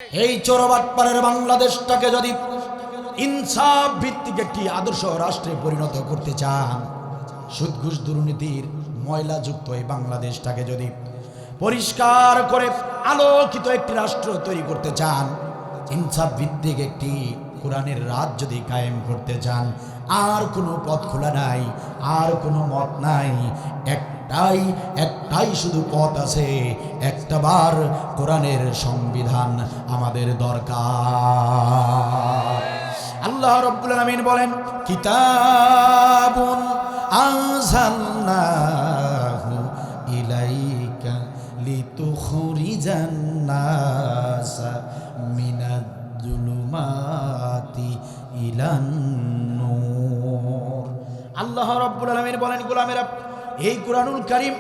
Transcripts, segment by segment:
এই চোরবাটপাড়ের বাংলাদেশটাকে যদি ইনসাফ ভিত্তিক একটি আদর্শ রাষ্ট্রে পরিণত করতে চান, সুদ ঘুষ দুর্নীতির ময়লাযুক্ত এই বাংলাদেশটাকে যদি পরিষ্কার করে আলোকিত একটি রাষ্ট্র তৈরি করতে চান, ইনসাফ ভিত্তিক একটি কোরআনের রাজ যদি কায়েম করতে চান, আর কোনো পথ খোলা নাই, আর কোনো মত নাই। একটাই শুধু পথ আছে, একটাবার কোরআনের সংবিধান আমাদের দরকার। আল্লাহ রাব্বুল আলামিন বলেন, কিতাবুন আনজালনাহু ইলাইকা লিতুখরিজান নাসা মিনাজ-জুলুমাতি ইলান নূর। আল্লাহ রাব্বুল আলামিন বলেন, গোলামেরা, এই কুরআনুল কারীম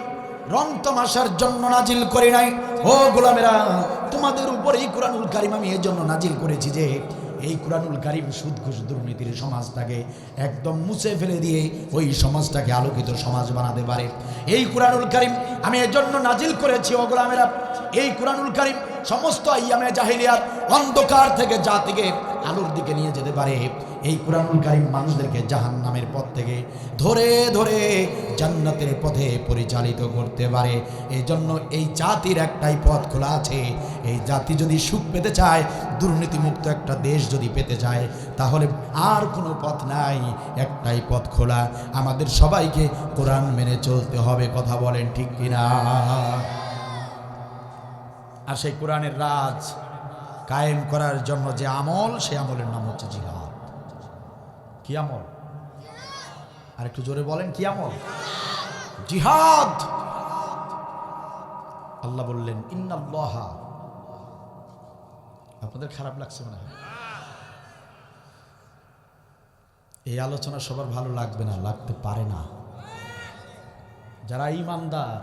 রং তামাশার জন্য নাজিল করি নাই। ও গোলামেরা, তোমাদের উপর এই কুরআনুল কারীম আমি এই জন্য নাজিল করেছি যে এই কুরআনুল কারীম সুদ ঘুষ দুর্নীতির সমাজটাকে একদম মুছে ফেলে দিয়ে ওই সমাজটাকে আলোকিত সমাজ বানাতে পারে। এই কুরআনুল কারীম আমি এর জন্য নাজিল করেছি। ও গোলামেরা, এই কুরআনুল কারীম সমস্ত আইয়ামে জাহিলিয়াত অন্ধকার থেকে জাতিকে আলোর দিকে নিয়ে যেতে পারে। এই কুরআনুল কারীম মানুষদেরকে জাহান্নামের পথ থেকে ধরে ধরে জান্নাতের পথে পরিচালিত করতে পারে। এই জন্য এই জাতির একটাই পথ খোলা আছে। এই জাতি যদি সুখ পেতে চায়, দুর্নীতিমুক্ত একটা দেশ যদি পেতে চায়, তাহলে আর কোনো পথ নাই, একটাই পথ খোলা। আমাদের সবাইকে কোরআন মেনে চলতে হবে। কথা বলেন ঠিক কিনা? আর সেই কোরআনের রাজ কায়েম করার জন্য যে আমল, সে আমলের নাম হচ্ছে জিহাদ। কি আমল? আর একটু জোরে বলেন, কি আমল? জিহাদ। আল্লাহ বললেন, ইন্নাল্লাহা। আপনাদের খারাপ লাগছে মনে হয়? এই আলোচনা সবার ভালো লাগবে না, লাগতে পারে না। যারা ঈমানদার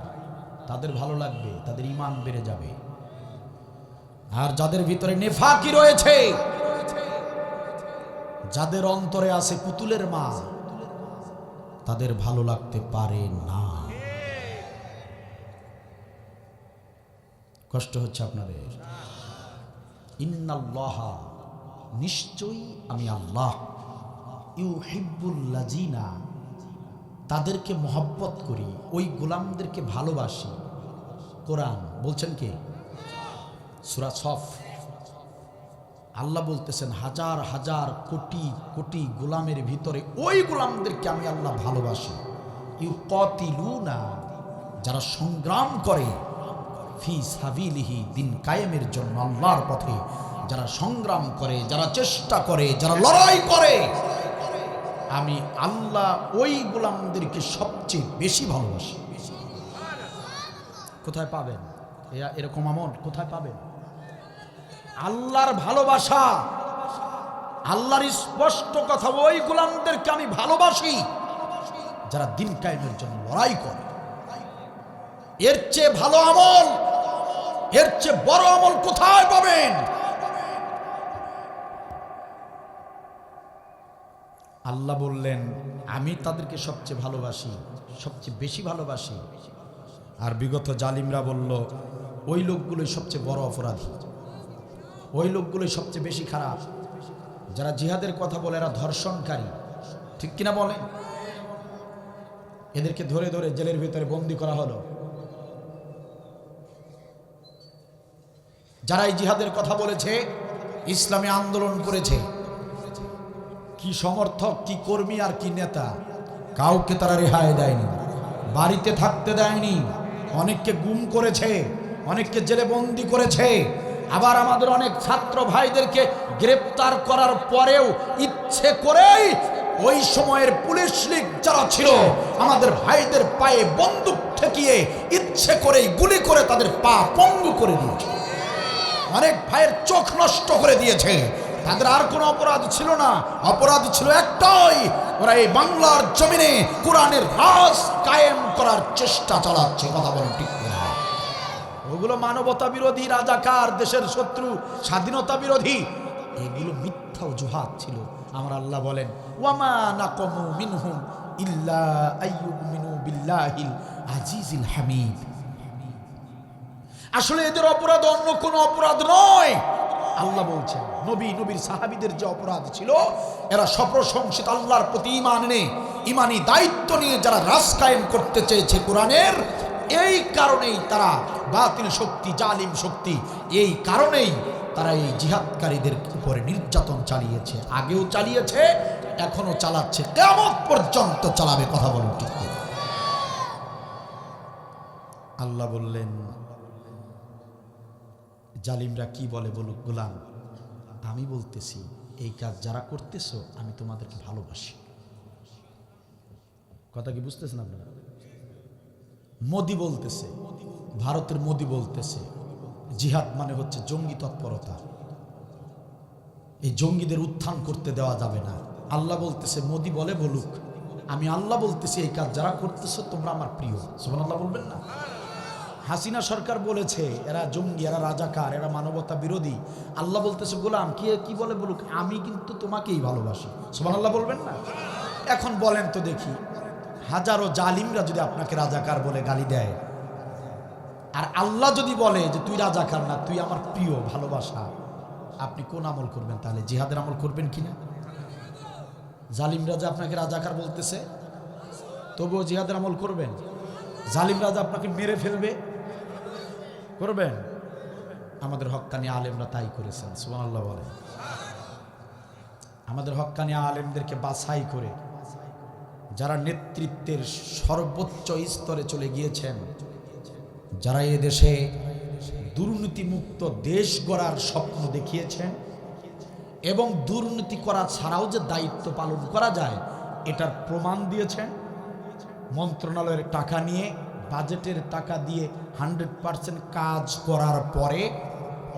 তাদের ভালো লাগবে, তাদের ঈমান বেড়ে যাবে। আর যাদের ভিতরে নেফাকি রয়েছে, যাদের অন্তরে আছে পুতুলের মা, তাদের ভালো লাগতে পারে না। কষ্ট হচ্ছে আপনাদের? ইন্নাল্লাহা, নিশ্চয়ই আমি আল্লাহ, ইউহিব্বুল লাযিনা, তাদেরকে মহব্বত করি, ওই গোলামদেরকে ভালোবাসি। কোরআন বলছেন কে? সূরা সফ। আল্লাহ বলতেছেন, হাজার হাজার কোটি কোটি গোলামের ভিতরে ওই গোলামদেরকে আমি আল্লাহ ভালোবাসি। ইউকাতিলুনা, যারা সংগ্রাম করে, ফি সাবিলিহি, দিন কায়েমের জন্য আল্লাহর পথে যারা সংগ্রাম করে, যারা চেষ্টা করে, যারা লড়াই করে, আমি আল্লাহ ওই গোলামদেরকে সবচেয়ে বেশি ভালোবাসি। কোথায় পাবেন এরকম আমল? কোথায় পাবেন? আল্লাহর ভালোবাসা, আল্লাহর স্পষ্ট কথা, ওই গোলামদেরকে আমি ভালোবাসি যারা দিন কায়েমের জন্য লড়াই করে। এর চেয়ে ভালো আমল, এর চেয়ে বড় আমল কোথায় পাবেন? আল্লাহ বললেন, আমি তাদেরকে সবচেয়ে ভালোবাসি, সবচেয়ে বেশি ভালোবাসি। আর বিগত জালিমরা বলল, ওই লোকগুলোই সবচেয়ে বড় অপরাধী, ওই লোকগুলোই সবচেয়ে বেশি খারাপ। যারা জিহাদের কথা বলে এরা ধর্ষণকারী, ঠিক কিনা বলেন? এদেরকে ধরে ধরে জেলের ভিতরে বন্দী করা হলো। যারা এই জিহাদের কথা বলেছে, ইসলামী আন্দোলন করেছে, কি সমর্থক, কি কর্মী আর কি নেতা, কাউকে তারা রেহাই দেয়নি, বাড়িতে থাকতে দেয়নি, অনেককে গুম করেছে, অনেককে জেলে বন্দী করেছে। আবার আমাদের অনেক ছাত্র ভাইদেরকে গ্রেপ্তার করার পরেও ইচ্ছে করেই ওই সময়ের পুলিশ লীগ যারা ছিল, আমাদের ভাইদের পায়ে বন্দুক ঠেকিয়ে ইচ্ছে করেই গুলি করে তাদের পা পঙ্গু করে দিয়েছে। অনেক ভাইয়ের চোখ নষ্ট করে দিয়েছে। তাদের আর কোনো অপরাধ ছিল না, অপরাধ ছিল একটাই, ওরা এই বাংলার জমিনে কোরআনের রাজ কায়েম করার চেষ্টা চালাচ্ছে। কথা বলেন ঠিক না? ওগুলো মানবতা বিরোধী, রাজাকার, দেশের শত্রু, স্বাধীনতা বিরোধী, এগুলো মিথ্যা অজুহাত ছিল। আমার আল্লাহ বলেন, ওয়ামা নাকমু মিনহুম ইল্লা আইয়ুমিনু বিল্লাহিল আজিজিল হামিদ। আসলে এদের অপরাধ অন্য কোনো অপরাধ নয়, আল্লাহ বলছেন নবীর সাহাবীদের যে অপরাধ ছিল, এরা সপ্রশংসিত আল্লাহর প্রতি ঈমান এনে ঈমানি দায়িত্ব নিয়ে যারা রাজ কায়েম করতে চেয়েছে কোরআনের, এই কারণেই তারা বাতিল শক্তি, জালিম শক্তি, এই কারণেই তারা এই জিহাদকারীদের উপরে নির্যাতন চালিয়েছে, আগেও চালিয়েছে, এখনো চালাচ্ছে, কিয়ামত পর্যন্ত চালাবে। কথা বলুন ঠিক কি? আল্লাহ বললেন জালিমরা কি বলে বলুক, গোলাম আমি বলতেছি এই কাজ যারা করতেছো আমি তোমাদেরকে ভালোবাসি। কথা কি বুঝতেছেন আপনারা? মোদি বলতেছে, ভারতের মোদি বলতেছে জিহাদ মানে হচ্ছে জঙ্গি তৎপরতা, এই জঙ্গিদের উত্থান করতে দেওয়া যাবে না। আল্লাহ বলতেছে মোদি বলে বলুক, আমি আল্লাহ বলতেছি এই কাজ যারা করতেছো তোমরা আমার প্রিয়। সুবহানাল্লাহ বলবেন না? হাসিনা সরকার বলেছে এরা জঙ্গি, এরা রাজাকার, এরা মানবতা বিরোধী। আল্লাহ বলতেছে গোলাম কি বলে বলুক, আমি কিন্তু তোমাকেই ভালোবাসি। সুবহানাল্লাহ বলবেন না? এখন বলেন তো দেখি, হাজারো জালিমরা যদি আপনাকে রাজাকার বলে গালি দেয়, আর আল্লাহ যদি বলে যে তুই রাজাকার না, তুই আমার প্রিয়, ভালোবাসা, আপনি কোন আমল করবেন? তাহলে জিহাদের আমল করবেন কিনা? জালিমরা যে আপনাকে রাজাকার বলতেছে তবুও জিহাদের আমল করবেন? জালিমরা যে আপনাকে মেরে ফেলবে করবেন? আমাদের হক্কানি আলেমরা তাই করেছেন। সুবহানাল্লাহ বলেন। আমাদের হক্কানি আলেমদেরকে বাছাই করে যারা নেতৃত্বের সর্বোচ্চ স্তরে চলে গিয়েছেন, যারা এ দেশে দুর্নীতিমুক্ত দেশ গড়ার স্বপ্ন দেখিয়েছেন এবং দুর্নীতি করা ছাড়াও যে দায়িত্ব পালন করা যায় এটার প্রমাণ দিয়েছেন, মন্ত্রণালয়ের টাকা নিয়ে, বাজেটের টাকা দিয়ে 100% কাজ করার পরে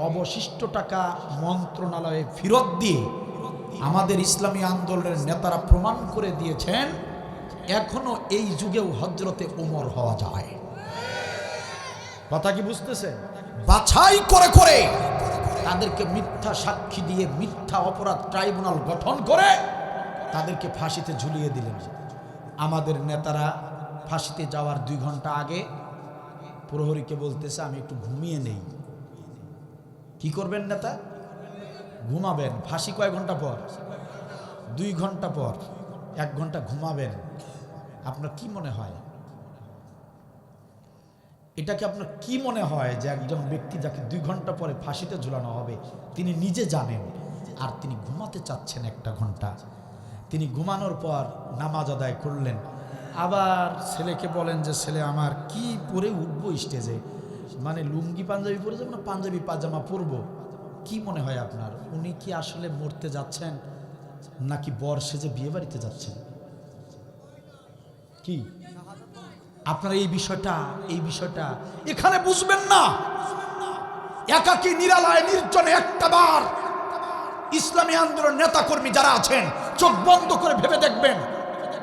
অবশিষ্ট টাকা মন্ত্রণালয়ে ফেরত দিয়ে আমাদের ইসলামী আন্দোলনের নেতারা প্রমাণ করে দিয়েছেন এখনো এই যুগেও হযরতে ওমর হওয়া যায়। কথা কি বুঝতেছে? বাছাই করে করে তাদেরকে মিথ্যা সাক্ষী দিয়ে মিথ্যা অপরাধ ট্রাইব্যুনাল গঠন করে তাদেরকে ফাঁসিতে ঝুলিয়ে দিলেন। আমাদের নেতারা ফাঁসিতে যাওয়ার 2 ঘন্টা আগে প্রহরীকে বলতেছে আমি একটু ঘুমিয়ে নেই। কি করবেন নেতা? ঘুমাবেন। ফাঁসি কয় ঘন্টা পর? 2 ঘন্টা পর। 1 ঘন্টা ঘুমাবেন। আপনার কি মনে হয়? এটাকে আপনার কি মনে হয় যে একজন ব্যক্তি যাকে 2 ঘন্টা পরে ফাঁসিতে ঝুলানো হবে তিনি নিজে জানেন, আর তিনি ঘুমাতে চাচ্ছেন 1 ঘন্টা। তিনি ঘুমানোর পর নামাজ আদায় করলেন, আবার ছেলেকে বলেন যে ছেলে আমার কি পরে উঠবো স্টেজে, মানে লুঙ্গি পাঞ্জাবি পরে যাবো না পাঞ্জাবি পাজামা পরবো? কি মনে হয় আপনার? উনি কি আসলে মরতে যাচ্ছেন নাকি বর সেজে বিয়ে বাড়িতে যাচ্ছেন? কি আপনারা এই বিষয়টা এখানে বুঝবেন না। একাকী নিরালায় নির্জনে একটাবার ইসলামী আন্দোলন নেতাকর্মী যারা আছেন চোখ বন্ধ করে ভেবে দেখবেন,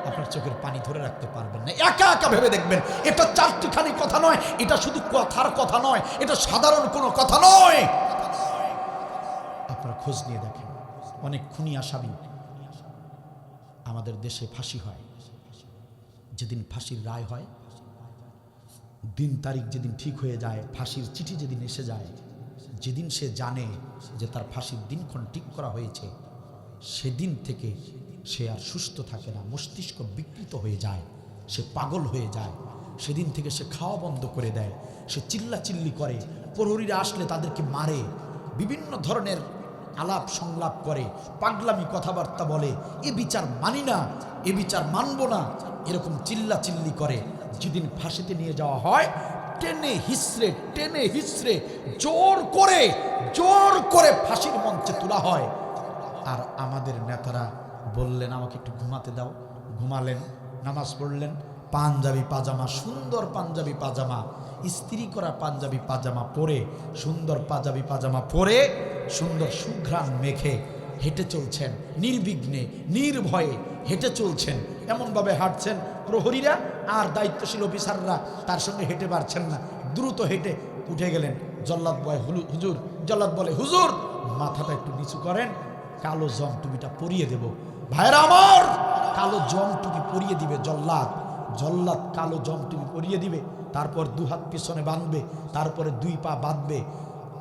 আপনার চোখের পানি ধরে রাখতে পারবেন না। একা একা ভেবে দেখবেন। এটা চারটিখানি কথা নয়, এটা শুধু কথার কথা নয়, এটা সাধারণ কোনো কথা নয়। আপনারা খোঁজ নিয়ে দেখেন, অনেক খুনি আসামি আমাদের দেশে ফাঁসি হয়। যেদিন ফাঁসির রায় হয়, দিন তারিখ যেদিন ঠিক হয়ে যায়, ফাঁসির চিঠি যেদিন এসে যায়, যেদিন সে জানে যে তার ফাঁসির দিনক্ষণ ঠিক করা হয়েছে, সেদিন থেকে সে আর সুস্থ থাকে না, মস্তিষ্ক বিকৃত হয়ে যায়, সে পাগল হয়ে যায়। সেদিন থেকে সে খাওয়া বন্ধ করে দেয়, সে চিল্লাচিল্লি করে, প্রহরীরা আসলে তাদেরকে মারে, বিভিন্ন ধরনের আলাপ সংলাপ করে, পাগলামি কথাবার্তা বলে, এ বিচার মানি না, এ বিচার মানব না, এরকম চিল্লাচিল্লি করে। যেদিন ফাঁসিতে নিয়ে যাওয়া হয়, টেনে হিসড়ে জোর করে ফাঁসির মঞ্চে তোলা হয়। আর আমাদের নেতারা বললেন আমাকে একটু ঘুমাতে দাও, ঘুমালেন, নামাজ পড়লেন, পাঞ্জাবি পাজামা, সুন্দর পাঞ্জাবি পাজামা, ইস্ত্রি করা পাঞ্জাবি পাজামা পরে, সুন্দর পাঞ্জাবি পাজামা পরে, সুন্দর সুঘ্রাণ মেখে হেঁটে চলছেন, নির্বিঘ্নে নির্ভয়ে হেঁটে চলছেন। এমনভাবে হাঁটছেন প্রহরীরা আর দায়িত্বশীল অফিসাররা তার সঙ্গে হেঁটে পারছেন না, দ্রুত হেঁটে উঠে গেলেন। জল্লাদ বলে হুজুর মাথাটা একটু নিচু করেন, কালো জম টুপিটা পরিয়ে দেব। ভাইরা আমার, কালো জম টুপি পরিয়ে দিবে জল্লাদ কালো জম টুপি পরিয়ে দিবে। তারপর 2 হাত পিছনে বাঁধবে, তারপরে 2 পা বাঁধবে,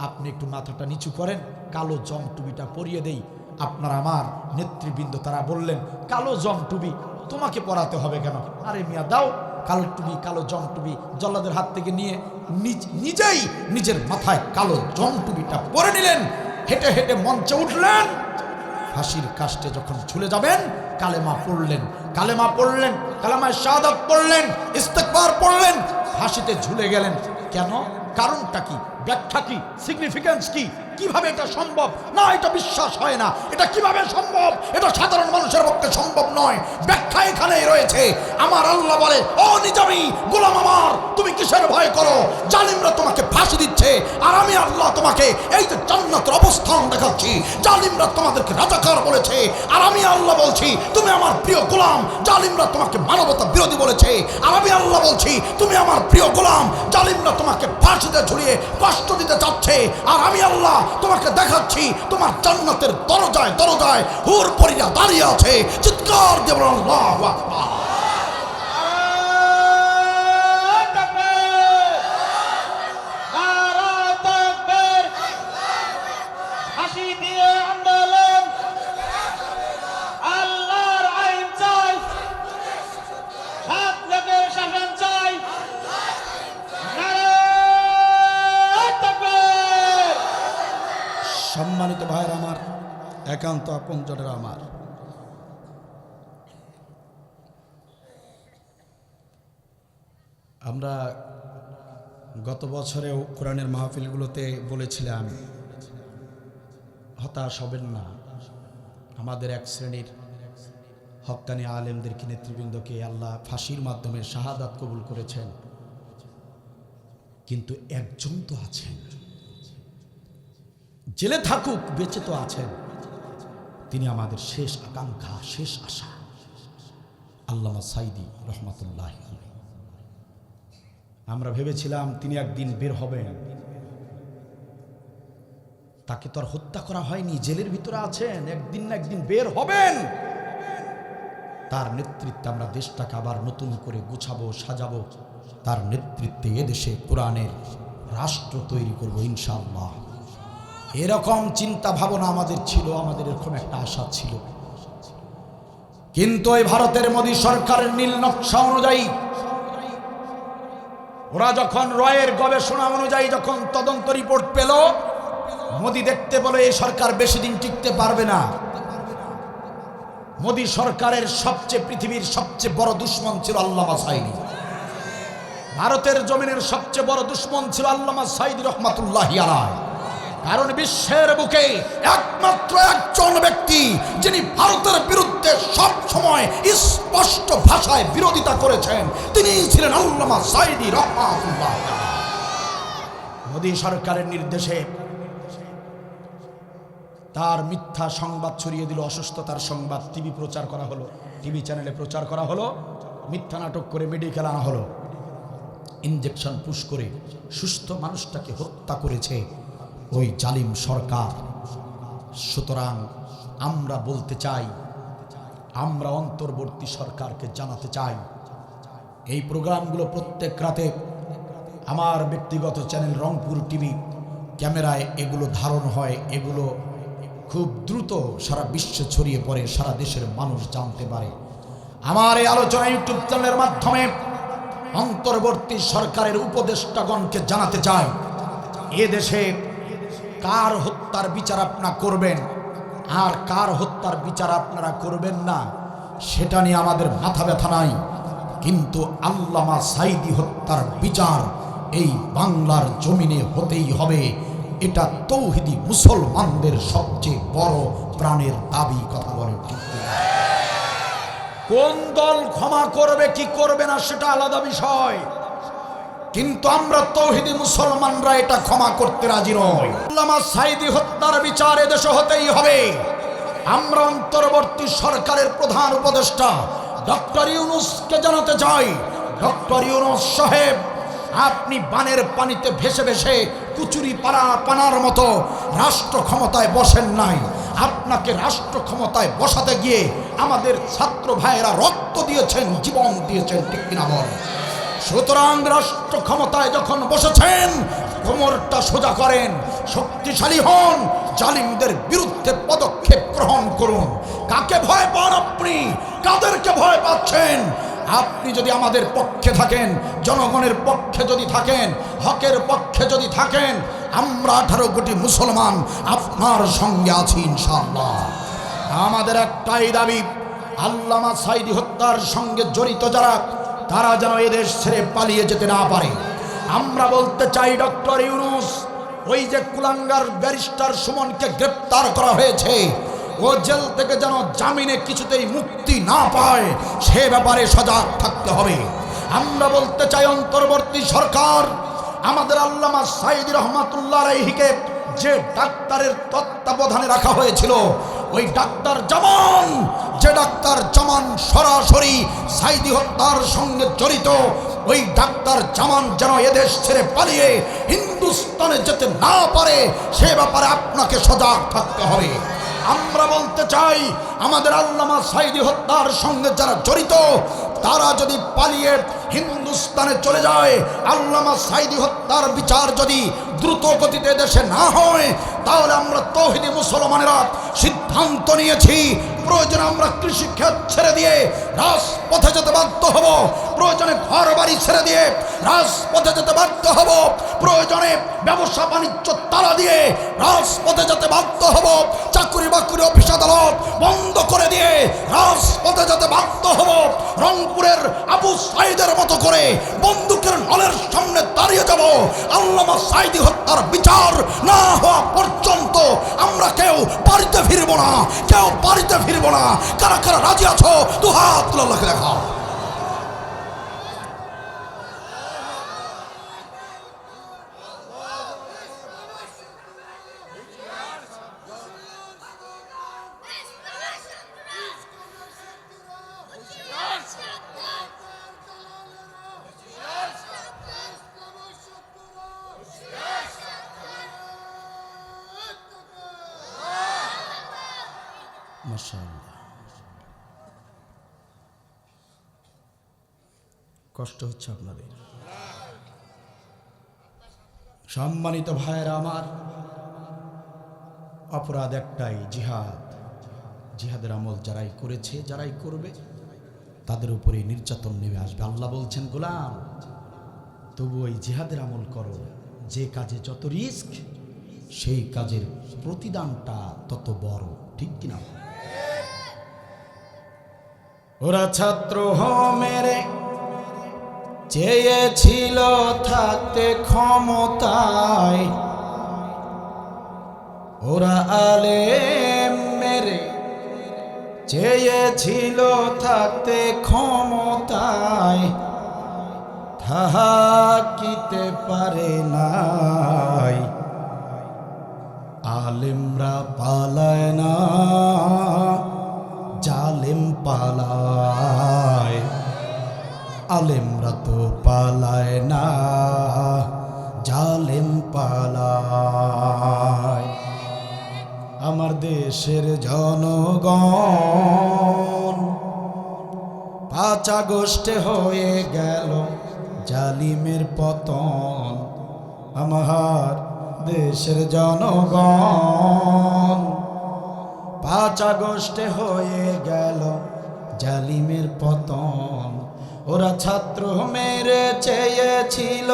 আপনি একটু মাথাটা নিচু করেন, কালো জমটুবিটা পরিয়ে দেই। আপনার আমার নেতৃবৃন্দ তারা বললেন, কালো জমটুবি তোমাকে পরাতে হবে কেন? আরে মিয়া দাও কালো টুবি, কালো জমটুবি জল্লাদের হাত থেকে নিয়ে নিজেই নিজের মাথায় কালো জমটুবিটা পরে নিলেন। হেঁটে হেঁটে মঞ্চে উঠলেন। ফাঁসির কাস্টে যখন ঝুলে যাবেন, কালেমা পড়লেন, কালেমায় শাহাদাত পড়লেন, ইস্তেগফার পড়লেন, ফাঁসিতে ঝুলে গেলেন। কেন? কারণটা কি? ব্যাখ্যা কি? সিগনিফিকেন্স কি? কিভাবে এটা সম্ভব? না, এটা বিশ্বাস হয় না। এটা কিভাবে সম্ভব? এটা সাধারণ মানুষের পক্ষে সম্ভব নয়। ব্যাখ্যা এখানেই রয়েছে। আমার আল্লাহ বলে, ও নিজামী গোলাম আমার, তুমি কিসের ভয় করো? জালিমরা তোমাকে ফাঁসি দিচ্ছে, আর আমি আল্লাহ তোমাকে এই যে জান্নাতের অবস্থান দেখাচ্ছি। জালিমরা তোমাদেরকে রাজাকার বলেছে, আর আমি আল্লাহ বলছি তুমি আমার প্রিয় গোলাম। জালিমরা তোমাকে মানবতা বিরোধী বলেছে, আর আমি আল্লাহ বলছি তুমি আমার প্রিয় গোলাম। জালিমরা তোমাকে ফাঁসিতে ঝুলিয়ে কষ্ট দিতে চাচ্ছে, আর আমি আল্লাহ তোমাকে দেখাচ্ছি তোমার জান্নাতের দরজায় দরজায় হুর পরিরা দাঁড়িয়ে আছে। চিৎকার দিয়ে বলুন আল্লাহু আকবার। সম্মানিত ভাইয়ের আমার, একান্ত আপনজনেরা আমার, আমরা গত বছরেও কোরআনের মাহফিলগুলোতে বলেছিলাম, হতাশ হবেন না। আমাদের এক শ্রেণীর হক্কানি আলেমদেরকে, নেতৃবৃন্দকে আল্লাহ ফাঁসির মাধ্যমে শাহাদাত কবুল করেছেন, কিন্তু একজন তো আছেন, জেলে থাকুক বেঁচে তো আছেন, তিনি আমাদের শেষ আকাঙ্ক্ষা, শেষ আশা, আল্লামা সাইদি রহমাতুল্লাহ আলাইহি। আমরা ভেবেছিলাম তিনি একদিন বের হবেন। তাকে তো আর হত্যা করা হয়নি, জেলের ভিতরে আছেন, একদিন না একদিন বের হবেন। তার নেতৃত্বে আমরা দেশটাকে আবার নতুন করে গুছাবো, সাজাবো। তার নেতৃত্বে এদেশে কোরআনের রাষ্ট্র তৈরি করব ইনশাআল্লাহ। এরকম চিন্তা ভাবনা আমাদের ছিল, আমাদের এরকম একটা আশা ছিল। কিন্তু এই ভারতের মোদী সরকারের নীল নকশা অনুযায়ী, ওরা যখন রয়ের গবেষণা অনুযায়ী যখন তদন্ত রিপোর্ট পেল, মোদী দেখতে পেল এই সরকার বেশি দিন টিকতে পারবে না। মোদী সরকারের পৃথিবীর সবচেয়ে বড় দুশমন ছিল আল্লামা সাইদি। ভারতের জমিনের সবচেয়ে বড় দুশমন ছিল আল্লামা সাইদি রহমাতুল্লাহি আলাইহি। কারণ বিশ্বের বুকে একমাত্র একজন ব্যক্তি যিনি ভারতের বিরুদ্ধে সব সময় স্পষ্ট ভাষায় বিরোধিতা করেছেন, তিনি ছিলেন আল্লামা সাইদি রহমাতুল্লাহ। মোদী সরকারের নির্দেশে তার মিথ্যা সংবাদ ছড়িয়ে দিল, অসুস্থতার সংবাদ টিভি প্রচার করা হলো, টিভি চ্যানেলে প্রচার করা হলো, মিথ্যা নাটক করে মেডিকেল আনা হলো, ইনজেকশন পুশ করে সুস্থ মানুষটাকে হত্যা করেছে ওই জালিম সরকার। সুতরাং আমরা বলতে চাই, আমরা অন্তর্বর্তী সরকারকে জানাতে চাই, এই প্রোগ্রামগুলো প্রত্যেক রাতে আমার ব্যক্তিগত চ্যানেল রংপুর টিভি ক্যামেরায় এগুলো ধারণ হয়, এগুলো খুব দ্রুত সারা বিশ্বে ছড়িয়ে পড়ে, সারা দেশের মানুষ জানতে পারে। আমার এই আলোচনা ইউটিউব চ্যানেলের মাধ্যমে অন্তর্বর্তী সরকারের উপদেষ্টাগণকে জানাতে চাই, এ দেশে কার হত্যার বিচার আপনারা করবেন আর কার হত্যার বিচার আপনারা করবেন না সেটা নিয়ে আমাদের মাথা ব্যথা নাই, কিন্তু আল্লামা সাইদি হত্যার বিচার এই বাংলার জমিনে হতেই হবে। এটা তৌহিদি মুসলমানদের সবচেয়ে বড় প্রাণের দাবি। কথা বলেন ঠিক কিনা? কোন দল ক্ষমা করবে কি করবে না সেটা আলাদা বিষয়, কিন্তু আমরা তৌহিদি মুসলমানরা এটা ক্ষমা করতে রাজি নই। আল্লামা সাইদি হত্যার বিচার এদেশে হতেই হবে। আমরা অন্তর্বর্তী সরকারের প্রধান উপদেষ্টা ডক্টর ইউনূসকে জানাতে চাই, ডক্টর ইউনূস সাহেব, আপনি বানের পানিতে ভেসে ভেসে কুচুরি পানার মতো রাষ্ট্র ক্ষমতায় বসেন নাই। আপনাকে রাষ্ট্র ক্ষমতায় বসাতে গিয়ে আমাদের ছাত্র ভাইয়েরা রক্ত দিয়েছেন, জীবন দিয়েছেন, ঠিক কিনা বল? সুতরাং রাষ্ট্র ক্ষমতায় যখন বসেছেন, কোমরটা সোজা করেন, শক্তিশালী হন, জালিমদের বিরুদ্ধে পদক্ষেপ গ্রহণ করুন। কাকে ভয় পান আপনি? কাদেরকে ভয় পাচ্ছেন? আপনি যদি আমাদের পক্ষে থাকেন, জনগণের পক্ষে যদি থাকেন, হকের পক্ষে যদি থাকেন, আমরা 18 কোটি মুসলমান আপনার সঙ্গে আছি ইনশাআল্লাহ। আমাদের একটাই দাবি, আল্লামা সাঈদী হত্যার সঙ্গে জড়িত যারা, তারা যেন এদেশ ছেড়ে পালিয়ে যেতে না পারে। আমরা বলতে চাই, ডক্টর ইউনূস, ওই যে কুলাঙ্গার ব্যারিস্টার সুমনকে গ্রেপ্তার করা হয়েছে, ও জেল থেকে যেন জামিনে কিছুতেই মুক্তি না পায়, সে ব্যাপারে সজাগ থাকতে হবে। আমরা বলতে চাই, অন্তর্বর্তী সরকার আমাদের আল্লামা সাঈদী রহমাতুল্লাহ আলাইহিকে যে ডাক্তারের তত্ত্বাবধানে রাখা হয়েছিল, ওই ডাক্তার জামান, যে ডাক্তার জামান সরাসরি সাঈদী হত্যার সঙ্গে জড়িত, ওই ডাক্তার জামান যেন এদেশ ছেড়ে পালিয়ে হিন্দুস্তানে যেতে না পারে, সে ব্যাপারে আপনাকে সজাগ থাকতে হবে। আমরা বলতে চাই, আমাদের আল্লামা সাঈদী হত্যার সঙ্গে যারা জড়িত, তারা যদি পালিয়ে হিন্দুস্তানে চলে যায়, আল্লামা সাঈদী হত্যার বিচার যদি দ্রুত গতিতে দেশে না হয়, তাহলে আমরা তৌহিদি মুসলমানেরা সিদ্ধান্ত নিয়েছি, প্রয়োজনে আমরা কৃষিক্ষেত ছেড়ে দিয়ে রাজপথে যেতে বাধ্য হব, প্রয়োজনে ঘর বাড়ি ছেড়ে দিয়ে রাজপথে যেতে বাধ্য হব, প্রয়োজনে ব্যবসা বাণিজ্য তালা দিয়ে রাজপথে যেতে বাধ্য হব, চাকরি বাকরি অফিস আদালত বন্ধ করে দিয়ে রাজপথে যেতে বাধ্য হব, রংপুরের আবু সাঈদের মতো করে বন্দুকের নলের সামনে দাঁড়িয়ে যাব। আল্লামা সাঈদী হত্যার বিচার না হওয়া পর্যন্ত আমরা কেউ বাড়িতে ফিরব না, কেউ বাড়িতে ফিরব না। কারা কারা রাজি আছো? দু হাত তুলে আল্লাহকে দেখাও। মাশাআল্লাহ, কষ্ট হচ্ছে আপনাদের। সম্মানিত ভাইয়েরা আমার, অপরাধ একটাই, জিহাদ। জিহাদের আমল যারাই করেছে, যারাই করবে, তাদের উপরে নির্যাতন নেমে আসবে। আল্লাহ বলছেন, গোলাম তবু ওই জিহাদের আমল করো, যে কাজে যত রিস্ক, সেই কাজের প্রতিদানটা তত বড়। ঠিক কিনা? ওরা ছাত্র মেরে চেয়েছিল থাকতে ক্ষমতায়, ওরা আলেম মেরে চেয়েছিল থাকতে ক্ষমতায়, থাকিতে পারে নাই। আলেমরা পালায় না, জালেম পালায়। আলেমরা তো পালায় না, জালেম পালায়। আমার দেশের জনগণ 5 আগস্টে হয়ে গেল জালিমের পতন। আমার দেশের জনগণ 5 আগস্টে হয়ে গেল জালিমের পতন। ওরা ছাত্র মেরে চেয়েছিল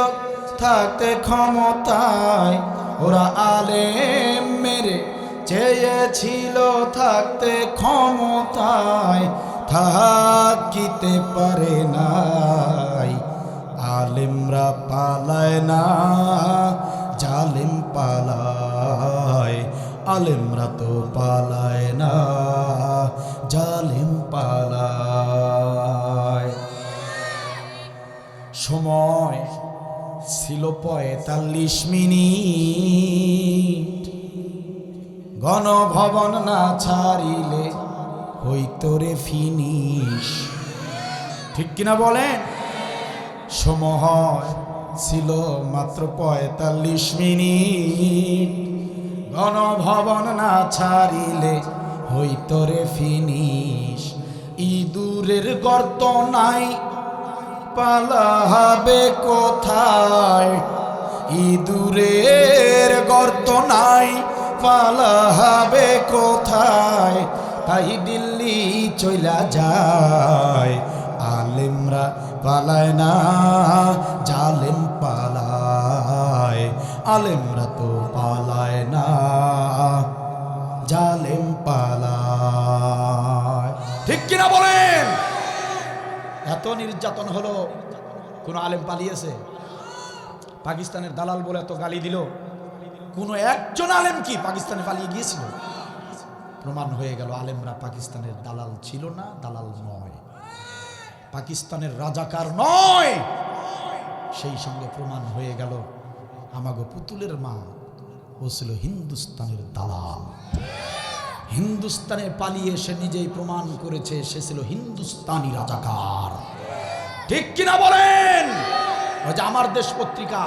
থাকতে ক্ষমতায়, ওরা আলেম মেরে চেয়েছিল থাকতে ক্ষমতায়, থাকিতে পারে নাই। আলেমরা পালায় না, জালিম পালায়। আলেমরা তো পালায় না, জালিম পালায়। সময় ছিল 45 মিনিট, গণভবন না ছাড়িলে হইতো রে ফিনিশ। ঠিক কিনা বলেন? সময় ছিল মাত্র 45 মিনিট, গণভবন না ছাড়িলে হইতো রে ফিনিশ। ইঁদুরের গর্ত নাই, পালাবে কোথায়? ইঁদুরের গর্ত নাই পালাবে কোথায়, তাই দিল্লি চইলা যায়। আলেমরা পালায় না, জালেম পালায়। আলেমরা তো পালায় না, জালেম পালায়। ঠিক কিনা বলেন? এত নির্যাতন হলো, কোন আলেম পালিয়েছে? পাকিস্তানের দালাল বলে এত গালি দিল, কোন একজন আলেম কি পাকিস্তানে পালিয়ে গিয়েছিল? প্রমাণ হয়ে গেল আলেমরা পাকিস্তানের দালাল ছিল না, দালাল নয়, পাকিস্তানের রাজাকার নয়। সেই সঙ্গে প্রমাণ হয়ে গেল আমাগো পুতুলের মা ও ছিল হিন্দুস্তানের দালাল। হিন্দুস্তানে পালিয়ে সে নিজেই প্রমাণ করেছে সে ছিল হিন্দুস্তানি রাজাকার। ঠিক কিনা বলেন? ওই যে আমার দেশ পত্রিকা,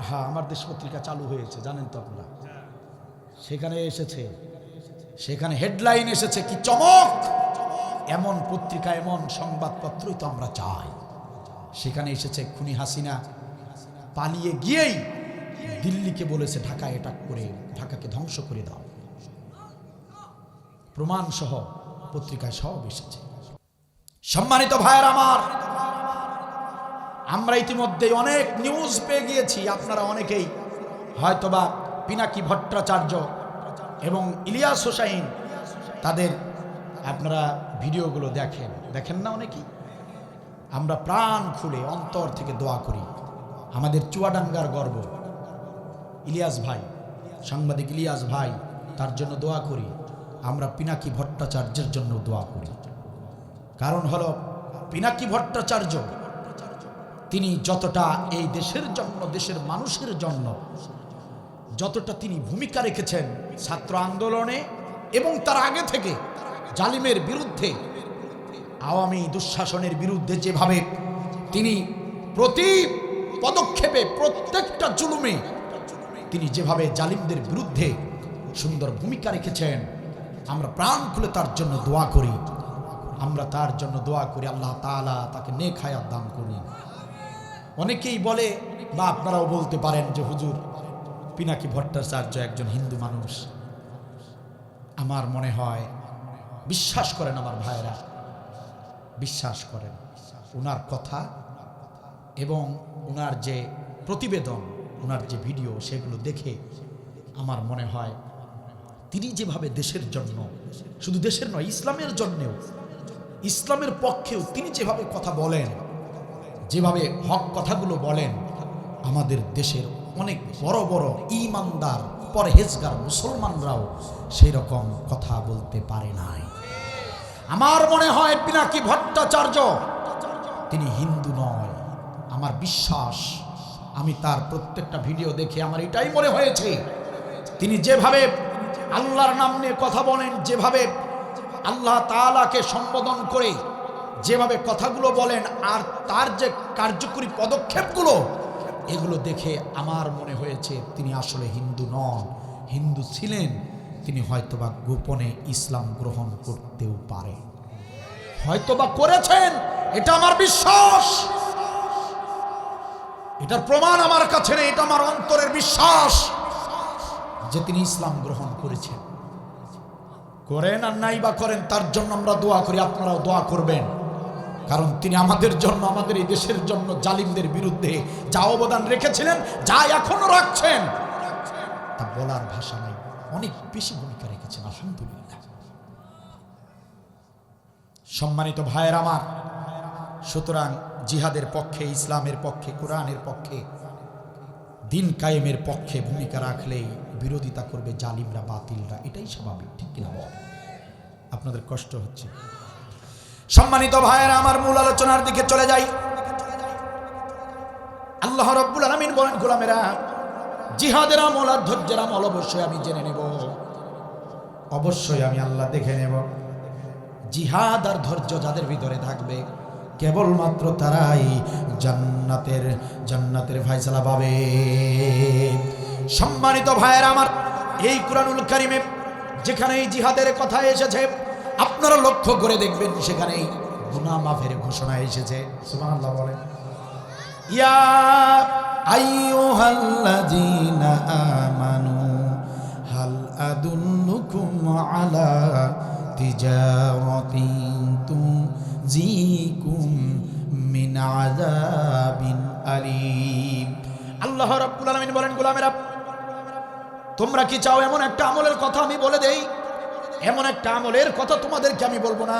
হ্যাঁ আমার দেশ পত্রিকা চালু হয়েছে জানেন তো আপনারা, সেখানে এসেছে, সেখানে হেডলাইন এসেছে কি চমক! এমন পত্রিকা এমন সংবাদপত্রই তো আমরা চাই। সেখানে এসেছে খুনি হাসিনা পালিয়ে গিয়েই দিল্লিকে বলেছে ঢাকা অ্যাটাক করে ঢাকাকে ধ্বংস করে দাও। প্রমাণ সহ পত্রিকায় সব এসেছে। সম্মানিত ভাইয়ের আমার, আমরা ইতিমধ্যে অনেক নিউজ পেয়ে গিয়েছি। আপনারা অনেকেই হয়তোবা পিনাকি ভট্টাচার্য এবং ইলিয়াস হোসাইন তাদের আপনারা ভিডিওগুলো দেখেন না অনেকেই। আমরা প্রাণ খুলে অন্তর থেকে দোয়া করি। আমাদের চুয়াডাঙ্গার গর্ব ইলিয়াস ভাই, সাংবাদিক ইলিয়াস ভাই, তার জন্য দোয়া করি। আমরা পিনাকি ভট্টাচার্যের জন্য দোয়া করি। কারণ হলো পিনাকি ভট্টাচার্য তিনি যতটা এই দেশের জন্য, দেশের মানুষের জন্য যতটা তিনি ভূমিকা রেখেছেন ছাত্র আন্দোলনে এবং তার আগে থেকে জালিমের বিরুদ্ধে, আওয়ামী দুঃশাসনের বিরুদ্ধে যেভাবে তিনি প্রতি পদক্ষেপে প্রত্যেকটা জুলুমে তিনি যেভাবে জালিমদের বিরুদ্ধে সুন্দর ভূমিকা রেখেছেন, আমরা প্রাণ খুলে তার জন্য দোয়া করি। আমরা তার জন্য দোয়া করি আল্লাহ তাআলা তাকে নেক হায়াত দান করুন। অনেকেই বলে বা আপনারাও বলতে পারেন যে হুজুর পিনাকি ভট্টাচার্য একজন হিন্দু মানুষ। আমার মনে হয় বিশ্বাস করেন আমার ভাইরা, বিশ্বাস করেন ওনার কথা এবং ওনার যে প্রতিবেদন, ওনার যে ভিডিও, সেগুলো দেখে আমার মনে হয় তিনি যেভাবে দেশের জন্য, শুধু দেশের নয় ইসলামের জন্যেও, ইসলামের পক্ষেও তিনি যেভাবে কথা বলেন, যেভাবে হক কথাগুলো বলেন, আমাদের দেশের অনেক বড় বড় ঈমানদার পরহেজগার মুসলমানরাও সেই রকম কথা বলতে পারে নাই। আমার মনে হয় পিনাকি ভট্টাচার্য তিনি হিন্দু নয়। আমার বিশ্বাস, আমি তার প্রত্যেকটা ভিডিও দেখে আমার এটাই মনে হয়েছে তিনি যেভাবে আল্লাহর নাম নিয়ে কথা বলেন, যেভাবে আল্লাহ তাআলাকে সম্বোধন করে যেভাবে কথাগুলো বলেন, আর তার যে কার্যকরী পদক্ষেপগুলো, এগুলো দেখে আমার মনে হয়েছে তিনি আসলে হিন্দু নন। হিন্দু ছিলেন, তিনি হয়তোবা গোপনে ইসলাম গ্রহণ করতেও পারে, হয়তোবা করেছেন, এটা আমার বিশ্বাস। এটার প্রমাণ আমার কাছে নেই, এটা আমার অন্তরের বিশ্বাস যে তিনি ইসলাম গ্রহণ করেছেন। করেন আর নাই বা করেন, তার জন্য আমরা দোয়া করি, আপনারাও দোয়া করবেন। কারণ তিনি আমাদের জন্য, আমাদের এই দেশের জন্য জালিমদের বিরুদ্ধে যা অবদান রেখেছিলেন, যা এখনো রাখছেন, তা বলার ভাষা নাই। অনেক বেশি ভূমিকা রেখেছেন, আলহামদুলিল্লাহ। সম্মানিত ভাইয়ের আমার, সুতরাং জিহাদের পক্ষে, ইসলামের পক্ষে, কোরআনের পক্ষে, দিন কায়েমের পক্ষে ভূমিকা রাখলেই বিরোধিতা করবে জালিমরা, বাতিলরা, এটাই স্বাভাবিক। ঠিক কিনা বল? আপনাদের কষ্ট হচ্ছে? সম্মানিত ভাইয়েরা আমার, মূল আলোচনার দিকে চলে যাই। আল্লাহ রাব্বুল আলামিন বলেন, গোলামেরা জিহাদের আমল আর ধৈর্যের আমল অবশ্যই আমি জেনে নেব, অবশ্যই আমি আল্লাহ দেখে নেব। জিহাদ আর ধৈর্য যাদের ভিতরে থাকবে কেবলমাত্র তারাই জান্নাতের ফয়সালা পাবে। সম্মানিত ভাইয়েরা আমার, এই কুরআনুল কারীমে যেখানে এই জিহাদের কথা এসেছে আপনারা লক্ষ্য করে দেখবেন সেখানেই গুনাহ মাফের ঘোষণা এসেছে। সুবহানাল্লাহ বলেন। ইয়া আইয়ুহাল্লাযীনা আমানু হাল আদুল্লুকুম আলা তিজারাতিন তুনজিকুম মিন আযাবিন আলীম। আল্লাহ রাব্বুল আলামিন বলেন, গোলামেরা তোমরা কি চাও এমন একটা আমলের কথা আমি বলে দেই? এমন একটা আমলের কথা তোমাদেরকে আমি বলবো না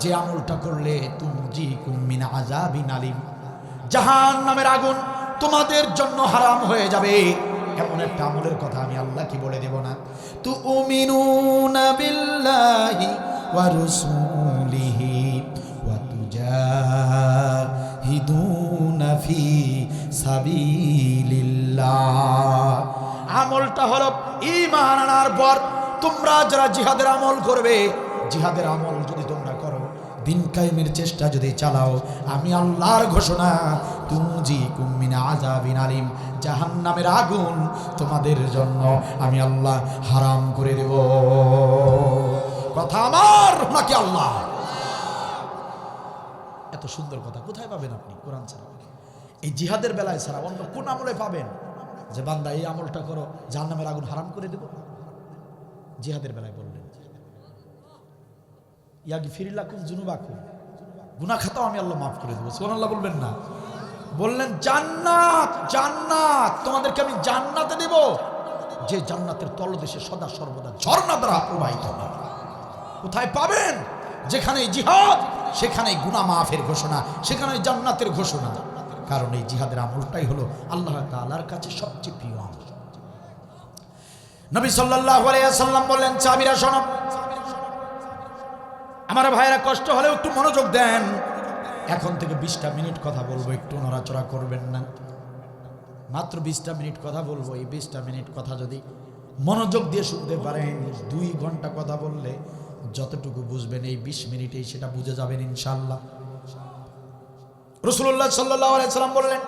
যে আমলটা করলে তুনজিকুম মিন আযাবিন আলীম, জাহান্নামের আগুন তোমাদের জন্য হারাম হয়ে যাবে। এমন একটা আমলের কথা আমি আল্লাহ কি বলে দেব না? তুমিনুনা বিল্লাহি ওয়া রাসূলিহি ওয়া তুজাহিদুনা ফি সাবিলিল্লাহ। আমলটা হলো ঈমান আনার পর তোমরা যারা জিহাদের আমল করবে, জিহাদের আমল যদি তোমরা করো, দিন কায়েমের চেষ্টা যদি চালাও, আমি আল্লাহর ঘোষণা তুনজিকুম মিন আযাবিন আলীম, জাহান্নামের আগুন তোমাদের জন্য আমি আল্লাহ হারাম করে দেব। কথা আমার নাকি আল্লাহ? এত সুন্দর কথা কোথায় পাবেন আপনি কোরআন ছাড়া? এই জিহাদের বেলায় ছাড়া অন্য কোন আমলে পাবেন যে বান্দা এই আমলটা করো জাহান্নামের আগুন হারাম করে দেব? জিহাদের বেলায় বললেন ইয়াগফিরলাকুম যুনুবাকুম, গুনাহ খাতাও আমি আল্লাহ মাফ করে দেব। সুবহানাল্লাহ বলবেন না? বললেন জান্নাত, জান্নাত তোমাদেরকে আমি জান্নাতে দেব, যে জান্নাতের তলদেশে সদা সর্বদা ঝর্ণা দ্বারা প্রবাহিত হবে। কোথায় পাবেন? যেখানে জিহাদ সেখানে গুনাহ মাফের ঘোষণা, সেখানে জান্নাতের ঘোষণা। কারণ এই জিহাদের আমলটাই হলো আল্লাহ তাআলার কাছে সবচেয়ে প্রিয় আমল। নবী সাল্লাল্লাহু আলাইহি ওয়াসাল্লাম বললেন, সাহাবীরা শোনো, আমার ভাইরা কষ্ট হলেও একটু মনোযোগ দেন। এখন থেকে 20টা মিনিট কথা বলবো, একটু নড়াচড়া করবেন না। মাত্র 20টা মিনিট কথা বলবো। এই 20টা মিনিট কথা যদি মনোযোগ দিয়ে শুনতে পারেন, 2 ঘন্টা কথা বললে যতটুকু বুঝবেন এই 20 মিনিটেই সেটা বুঝে যাবেন ইনশাআল্লাহ। রাসূলুল্লাহ সাল্লাল্লাহু আলাইহি সাল্লাম বললেন,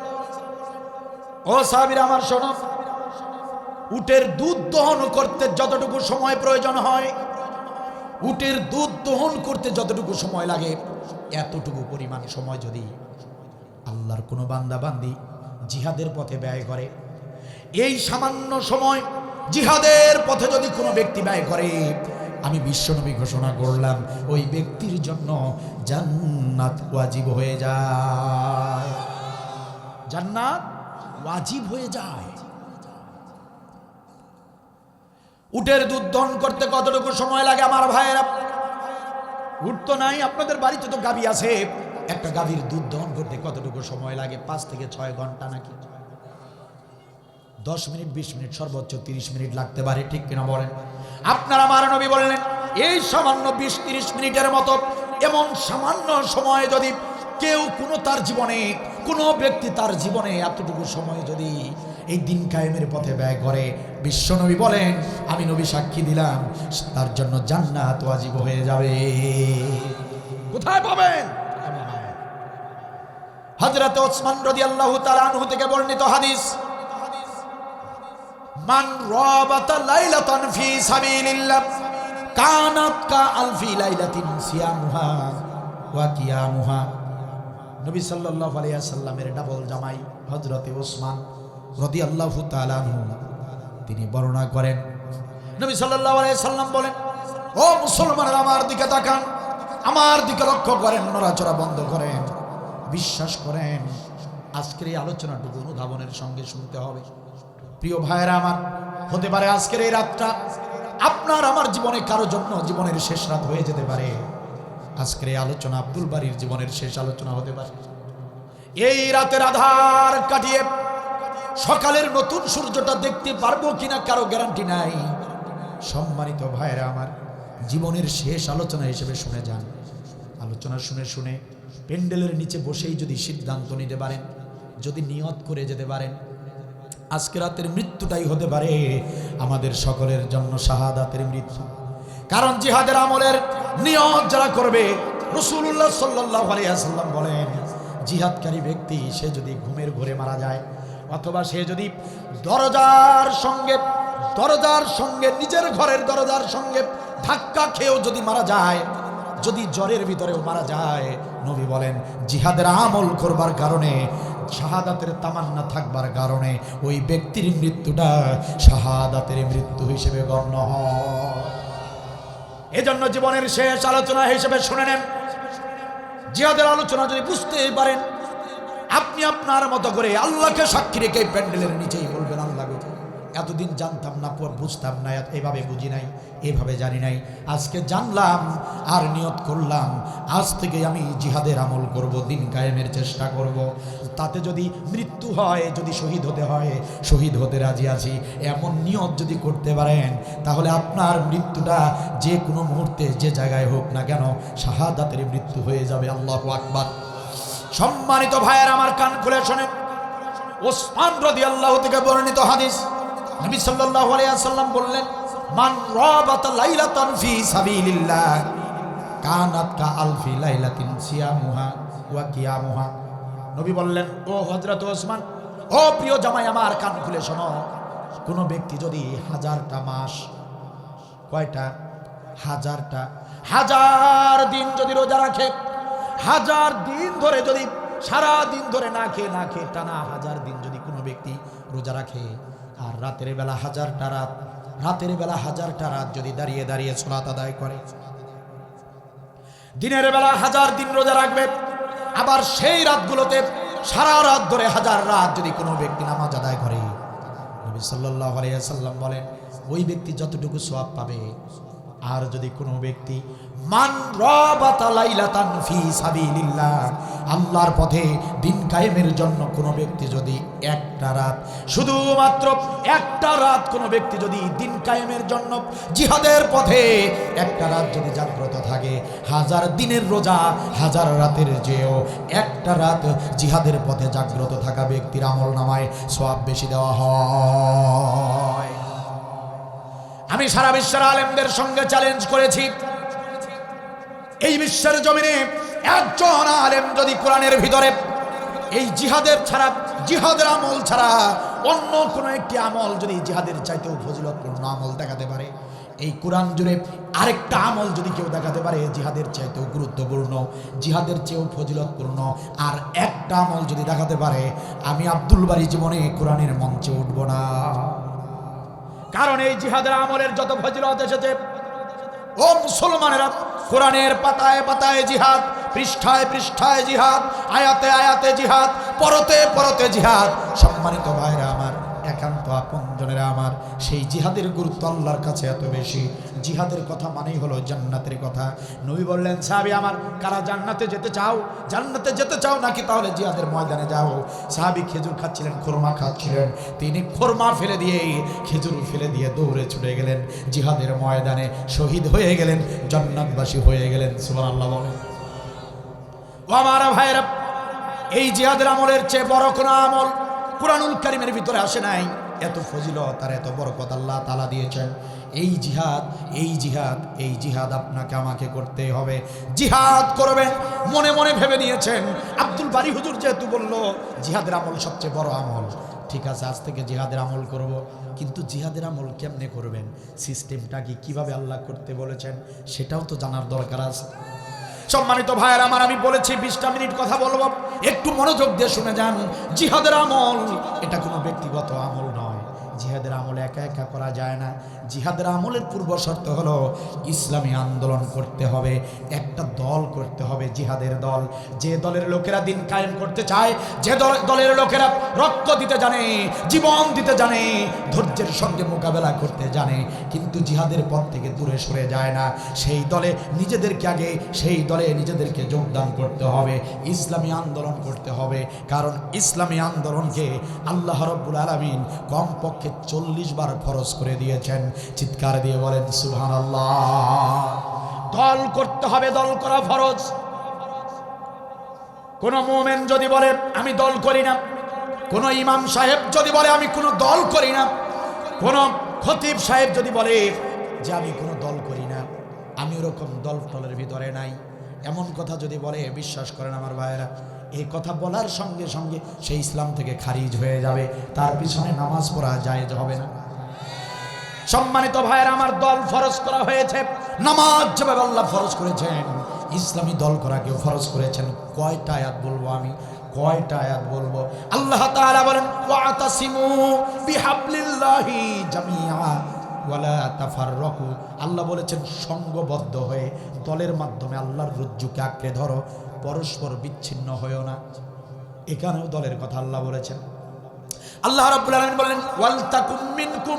ও সাহাবীরা আমার শোনো, উটের দুধ দহন করতে যতটুকু সময় প্রয়োজন হয়, উটের দুধ দহন করতে যতটুকু সময় লাগে, এতটুকু পরিমাণ সময় যদি আল্লাহর কোনো বান্দা বান্দি জিহাদের পথে ব্যয় করে, এই সামান্য সময় জিহাদের পথে যদি কোনো ব্যক্তি ব্যয় করে, আমি বিশ্বনবী ঘোষণা করলাম ওই ব্যক্তির জন্য জান্নাত ওয়াজিব হয়ে যায়। জান্নাত ওয়াজিব হয়ে যায়। উটের দুধ দহন করতে কতটুকু সময় লাগে আমার ভাইয়েরা? উট তো নাই, আপনাদের বাড়িতে তো গাভী আছে। একটা গাভীর দুধ দহন করতে কতটুকু সময় লাগে? 5 থেকে 6 ঘন্টা নাকি? 10 মিনিট 20 মিনিট সর্বোচ্চ 30 মিনিট লাগতে পারে, ঠিক কিনা বলেন? আপনার আমার নবী বললেন এই সামান্য 20-30 মিনিটের মতো এমন সামান্য সময় যদি কেউ তার জীবনে, কোনো ব্যক্তি তার জীবনে এতটুকু সময় যদি এই দিন কায়েমের পথে ব্যয় করে, বিশ্বনবী বলেন আমি নবী সাক্ষী দিলাম তার জন্য জান্নাত ওয়াজিব হয়ে যাবে। কোথায় পাবেন? হযরত ওসমান রাদিয়াল্লাহু তাআলা আনহু থেকে বর্ণিত হাদিস, মান রাবাতা লাইলাতান ফি সাবিলিল্লাহ কানাত কা আলফি লাইলাতিন সিয়ামুহা ওয়া কিয়ামুহা। নবী সাল্লাল্লাহু আলাইহি ওয়াসাল্লামের ডাবল জামাই হযরত ওসমান রাদিয়াল্লাহু তাআলা আনহু তিনি বর্ণনা করেন, নবী সাল্লাল্লাহু আলাইহি ওয়াসাল্লাম বলেন, ও মুসলমানরা আমার দিকে তাকান, আমার দিকে লক্ষ্য করেন, নড়াচড়া বন্ধ করেন, বিশ্বাস করেন আজকের এই আলোচনাটুকু অনুধাবনের সঙ্গে শুনতে হবে। প্রিয় ভাইয়েরা আমার, হতে পারে আজকের এই রাতটা আপনার আমার জীবনে কারো জন্য জীবনের শেষ রাত হয়ে যেতে পারে। আজকের এই আলোচনা আব্দুল বারীর জীবনের শেষ আলোচনা হতে পারে। এই রাতের আধার কাটিয়ে সকালের নতুন সূর্যটা দেখতে পারবো কিনা কারো গ্যারান্টি নাই। সম্মানিত ভাইয়েরা আমার, জীবনের শেষ আলোচনা হিসেবে শুনে যান। আলোচনা শুনে শুনে প্যান্ডেলের নিচে বসেই যদি সিদ্ধান্ত নিতে পারেন, যদি নিয়ত করে যেতে পারেন, আজকে রাতের মৃত্যুটাই হতে পারে আমাদের সকলের জন্য শাহাদাতের মৃত্যু। কারণ জিহাদের আমলের নিয়ত যারা করবে, রাসূলুল্লাহ সাল্লাল্লাহু আলাইহি ওয়াসাল্লাম বলেন, জিহাদকারী ব্যক্তি সে যদি ঘুমের ঘোরে মারা যায়, অথবা সে যদি দরজার সঙ্গে নিজের ঘরের দরজার সঙ্গে ধাক্কা খেয়েও যদি মারা যায়, যদি জ্বরের ভিতরেও মারা যায়, নবী বলেন জিহাদের আমল করবার কারণে শাহাদাতের তামান্না থাকবার কারণে ওই ব্যক্তির মৃত্যুটা শাহাদাতের মৃত্যু হিসেবে গণ্য হয়। এজন্য জীবনের শেষ আলোচনা হিসেবে শুনে নেন, জিহাদের আলোচনা যদি বুঝতে পারেন, আপনি আপনার মতো করে আল্লাহকে সাক্ষী রেখে প্যান্ডেলের নিচেই বলবেন, আল্লাহ গো, এতদিন জানতাম না, বুঝতাম না, এভাবে বুঝি নাই, এভাবে জানি নাই, আজকে জানলাম আর নিয়ত করলাম আজ থেকে আমি জিহাদের আমল করব, দিন কায়েমের চেষ্টা করব। তাতে যদি মৃত্যু হয়, যদি শহীদ হতে হয়, শহীদ হতে রাজি আছি, এমন নিয়ত যদি করতে পারেন, তাহলে আপনার মৃত্যুটা যে কোনো মুহূর্তে যে জায়গায় হোক না কেন শাহাদাতের মৃত্যু হয়ে যাবে। আল্লাহু আকবার। সম্মানিত ভাইয়ের আমার, কান খুলে শোনেন, ওসমান রাদিয়াল্লাহু থেকে বর্ণিত হাদিস, নবী সাল্লাল্লাহু আলাইহি ওয়াসাল্লাম বললেন, মান রাবাতা লাইলাতান ফি সাবিলিল্লাহ কানাত কা আলফি লাইলাতিন সিয়ামুহা ওয়া কিয়ামুহা। নবী বললেন, ও হযরত ওসমান, ও প্রিয় জামাই আমার, কান খুলে শোনো, কোন ব্যক্তি যদি 1000টা মাস, কয়টা? 1000টা, 1000 দিন যদি রোজা রাখে, 1000 দিন ধরে যদি সারা দিন ধরে না খেয়ে টানা 1000 দিন যদি কোনো ব্যক্তি রোজা রাখে, আর রাতের বেলা 1000টা রাত যদি দাঁড়িয়ে দাঁড়িয়ে সালাত আদায় করে, দিনের বেলা 1000 দিন রোজা রাখবে, আবার সেই রাতগুলোতে সারা রাত ধরে 1000 রাত যদি কোনো ব্যক্তি নামাজ আদায় করে, নবী সাল্লাল্লাহু আলাইহি ওয়াসাল্লাম বলেন, ওই ব্যক্তি যতটুকু সওয়াব পাবে। আর যদি কোনো ব্যক্তি মান রাবাতা লাইলাতান ফি সাবিলিল্লাহ, আল্লাহর পথে দিন কায়েমের জন্য কোনো ব্যক্তি যদি একটা রাত, শুধুমাত্র একটা রাত কোনো ব্যক্তি যদি দিন কায়েমের জন্য জিহাদের পথে একটা রাত যদি জাগ্রত থাকে, 1000 দিনের রোজা 1000 রাতের চেয়েও একটা রাত জিহাদের পথে জাগ্রত থাকা ব্যক্তির আমল নামায় সওয়াব বেশি দেওয়া হয়। আমি সারা বিশ্বের আলেমদের সঙ্গে চ্যালেঞ্জ করেছি, এই বিশ্বের জমিনে একজন আলেম যদি কোরআনের ভিতরে এই জিহাদের আমল ছাড়া অন্য কোনো একটি আমল যদি জিহাদের চাইতেও ফজিলতপূর্ণ আমল দেখাতে পারে, এই কোরআন জুড়ে আরেকটা আমল যদি কেউ দেখাতে পারে জিহাদের চাইতেও গুরুত্বপূর্ণ, জিহাদের চেয়েও ফজিলতপূর্ণ আর একটা আমল যদি দেখাতে পারে, আমি আব্দুল বারী জীবনে কোরআনের মঞ্চে উঠব না। কারণ এই জিহাদের আমলের যত ফজিলত এসেছে, ও মুসলমানেরা, কোরআনের পাতায় পাতায় জিহাদ, পৃষ্ঠায় পৃষ্ঠায় জিহাদ, আয়াতে আয়াতে জিহাদ, পরতে পরতে জিহাদ। সম্মানিত ভাইরা আমার, একান্ত আপনজনেরা আমার, সেই জিহাদের গুরুত্ব আল্লাহর কাছে এত বেশি। জিহাদের কথা মানেই হলো জান্নাতের কথা। নবী বললেন, সাহাবী আমার, কারা জান্নাতে যেতে চাও? জান্নাতে যেতে চাও নাকি তাহলে জিহাদের ময়দানে যাও। সাহাবী খেজুর খাচ্ছিলেন, খোরমা খাচ্ছিলেন, তিনি খোরমা ফেলে দিয়ে খেজুর ফেলে দিয়ে দৌড়ে ছুটে গেলেন জিহাদের ময়দানে, শহীদ হয়ে গেলেন, জান্নাতবাসী হয়ে গেলেন। সুবহানাল্লাহ বলেন। ও আমার ভাইরা, এই জিহাদের আমলের চেয়ে বড় কোনো আমল কুরআনুল কারীমের ভিতরে আসে নাই। এত ফজিলত আর এত বরকত আল্লাহ তাআলা দিয়েছেন। এই জিহাদ আপনাকে আমাকে করতে হবে। জিহাদ করবেন মনে মনে ভেবে নিয়েছেন। আব্দুল বারী হুজুর যেহেতু বলল জিহাদের আমল সবচেয়ে বড় আমল, ঠিক আছে, আজ থেকে জিহাদের আমল করব। কিন্তু জিহাদের আমল কেমনে করবেন, সিস্টেমটা কি, কিভাবে আল্লাহ করতে বলেছেন, সেটাও তো জানার দরকার আছে। সম্মানিত ভাইয়েরা আমার, আমি বলেছি 20টা মিনিট কথা বলবো, একটু মনোযোগ দিয়ে শুনে যান। জিহাদের আমল এটা কোনো ব্যক্তিগত আমল নয়। জিহাদের আমল একা একা করা যায় না। জিহাদের আমলের পূর্ব শর্ত হলো ইসলামী আন্দোলন করতে হবে, একটা দল করতে হবে, জিহাদের দল। যে দলের লোকেরা দিন কায়েম করতে চায়, যে দলের লোকেরা রক্ত দিতে জানে, জীবন দিতে জানে, ধৈর্যের সঙ্গে মোকাবেলা করতে জানে, কিন্তু জিহাদের পথ থেকে দূরে সরে যায় না, সেই দলে নিজেদেরকে যোগদান করতে হবে, ইসলামী আন্দোলন করতে হবে। কারণ ইসলামী আন্দোলনকে আল্লাহ রাব্বুল আলামিন কমপক্ষে 40 বার ফরজ করে দিয়েছেন। চিৎকার দিয়ে বলেন সুবহানাল্লাহ। দল করতে হবে, দল করা ফরজ। কোন মুমিন যদি বলে আমি দল করি না, কোন ইমাম সাহেব যদি বলে আমি কোনো দল করি না, কোন খতিব সাহেব যদি বলে যে আমি কোনো দল করি না, আমি ওরকম দল টলের ভিতরে নাই, এমন কথা যদি বলে, বিশ্বাস করেন আমার ভাইয়েরা, এই কথা বলার সঙ্গে সঙ্গে সেই ইসলাম থেকে খারিজ হয়ে যাবে, তার পিছনে নামাজ পড়া জায়েজ হবে না। সম্মানিত ভাইয়েরা আমার, দল ফরজ করা হয়েছে। নামাজ যেভাবে আল্লাহ ফরজ করেছেন, ইসলামী দল করাকেও ফরজ করেছেন। কয়টা আয়াত বলবো আমি? কয়টা আয়াত বলবো? আল্লাহ তাআলা বলেন ওয়াতাসিমু বিহাবলিল্লাহি জামিআ ওয়ালা তাফাররাকু। আল্লাহ বলেছেন সংঘবদ্ধ হয়ে দলের মাধ্যমে আল্লাহর রজ্জুকে আঁকড়ে ধরো, পরস্পর বিচ্ছিন্ন হয়েও না। এখানেও দলের কথা আল্লাহ বলেছেন। আল্লাহ রাব্বুল আলামিন বলেন ওয়ালতাকুম মিনকুম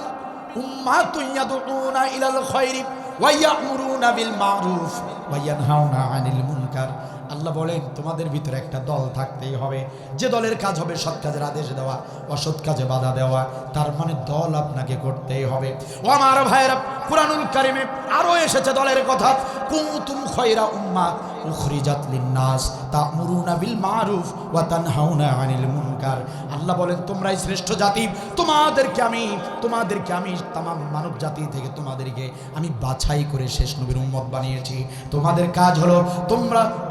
উম্মাতুন ইয়াদউনা ইলাল খায়রি ওয়া ইয়া'মুরুনা বিল মা'রুফ ওয়া ইয়ানহাউনা আনিল মুনকার। আল্লাহ বলেন তোমাদের ভিতরে একটা দল থাকতেই হবে, যে দলের কাজ হবে সৎ কাজের আদেশ দেওয়া, অসৎ কাজে বাধা দেওয়া। তার মানে দল আপনাকে করতেই হবে। ও আমার ভাইরা, কুরআনুল কারীমে আরো এসেছে দলের কথা, কুনতুম খায়রা উম্মাহ উখরিজাত লিন-নাস তা'মুরুনা বিল মা'রুফ ওয়া তানহাউনা আনিল মুনকার। আল্লাহ বলেন তোমরাই শ্রেষ্ঠ জাতি, তোমাদেরকে আমি তামাম মানব জাতি থেকে তোমাদেরকে আমি বাছাই করে শেষ নবীর উম্মত বানিয়েছি। তোমাদের কাজ হলো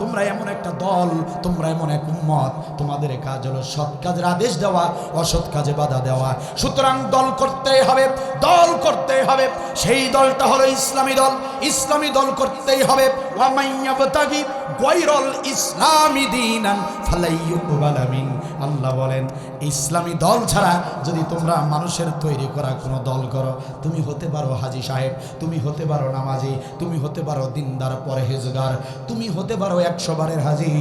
তোমরা এমন একটা দল, তোমরা এমন এক উম্মত, তোমাদের কাজ হলো সৎ কাজের আদেশ দেওয়া, অসৎ কাজে বাধা দেওয়া। সুতরাং দল করতেই হবে। সেই দলটা হলো ইসলামী দল। ইসলামী দল করতেই হবে। ওয়া মাইয়াবতাগি গায়রাল ইসলামি দীনান ফালাইয়ুকবালা মিন। আল্লাহ বলেন ইসলামী দল ছাড়া যদি তোমরা মানুষের তৈরি করা কোনো দল করো, তুমি হতে পারো হাজী সাহেব, তুমি হতে পারো নামাজি, তুমি হতে পারো দিনদার পরহেজগার, তুমি হতে পারো 100 বারের হাজী,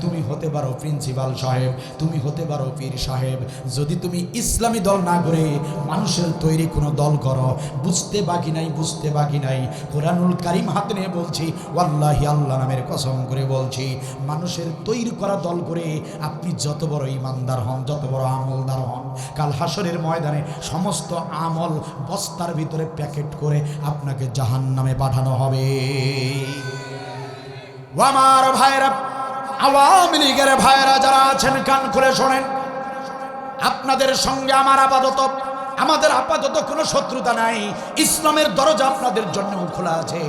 তুমি হতে পারো প্রিন্সিপাল সাহেব, তুমি হতে পারো পীর সাহেব। যদি তুমি ইসলামী দল না করে মানুষের তৈরি কোনো দল করো, বুঝতে বাকি নাই। কোরআনুল কারীম হাতে নিয়ে বলছি, ওয়াল্লাহি আল্লাহ নামের কসম করে বলছি, মানুষের তৈরি করা দল করে আপনি যত বড় ইমানদার হন, যত বড় আমলদার হন, কাল হাসরের ময়দানে সমস্ত আমল বস্তার ভিতরে প্যাকেট করে আপনাকে জাহান্নামে পাঠানো হবে। ও আমার ভাইরা, আওয়ামী লীগের ভাইরা যারা আছেন কান খুলে শোনেন, আপনাদের সঙ্গে আমাদের আপাতত কোনো শত্রুতা নাই। ইসলামের দরজা আপনাদের জন্য খোলা আছে।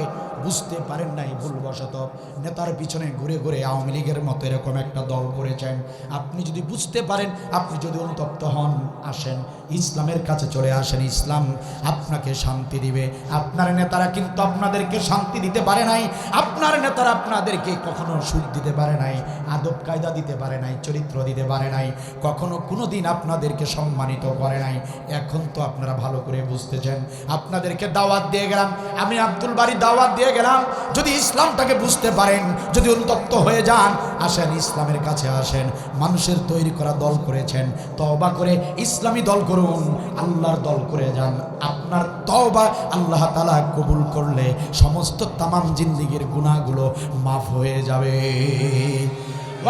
বুঝতে পারেন নাই, ভুলবশত নেতার পিছনে ঘুরে ঘুরে আওয়ামী লীগের মতো এরকম একটা দল করেছেন। আপনি যদি বুঝতে পারেন, আপনি যদি অনুতপ্ত হন, আসেন ইসলামের কাছে চলে আসেন। ইসলাম আপনাকে শান্তি দিবে। আপনার নেতারা কিন্তু আপনাদেরকে শান্তি দিতে পারে নাই। আপনার নেতারা আপনাদেরকে কখনো সুখ দিতে পারে নাই, আদব কায়দা দিতে পারে নাই, চরিত্র দিতে পারে নাই, কখনো কোনো দিন আপনাদেরকে সম্মানিত করে নাই। এখন তো আপনারা ভালো করে বুঝতেছেন। আপনাদেরকে দাওয়াত দিয়ে গেলাম, আমি আব্দুল বারী দাওয়াত দিয়ে গেলাম, যদি ইসলামটাকে বুঝতে পারেন, যদি অনুতপ্ত হয়ে যান, আসেন ইসলামের কাছে আসেন। মানুষের তৈরি করা দল করেছেন, তওবা করে ইসলামী দল করুন, আল্লাহর দল করে যান। আপনার তওবা আল্লাহ তাআলা কবুল করলে সমস্ত তামাম জিন্দেগির গুনাহগুলো মাফ হয়ে যাবে।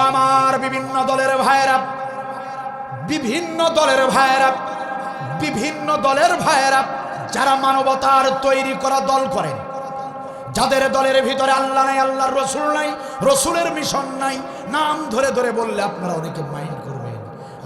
আমার বিভিন্ন দলের ভাইয়েরা যারা মানবতার তৈরি করা দল করেন, যাদের দলের ভিতরে আল্লাহ নাই, আল্লাহর রসুল নাই, রসুলের মিশন নাই, নাম ধরে ধরে বললে আপনারা অনেকে মাইন্ড করবেন।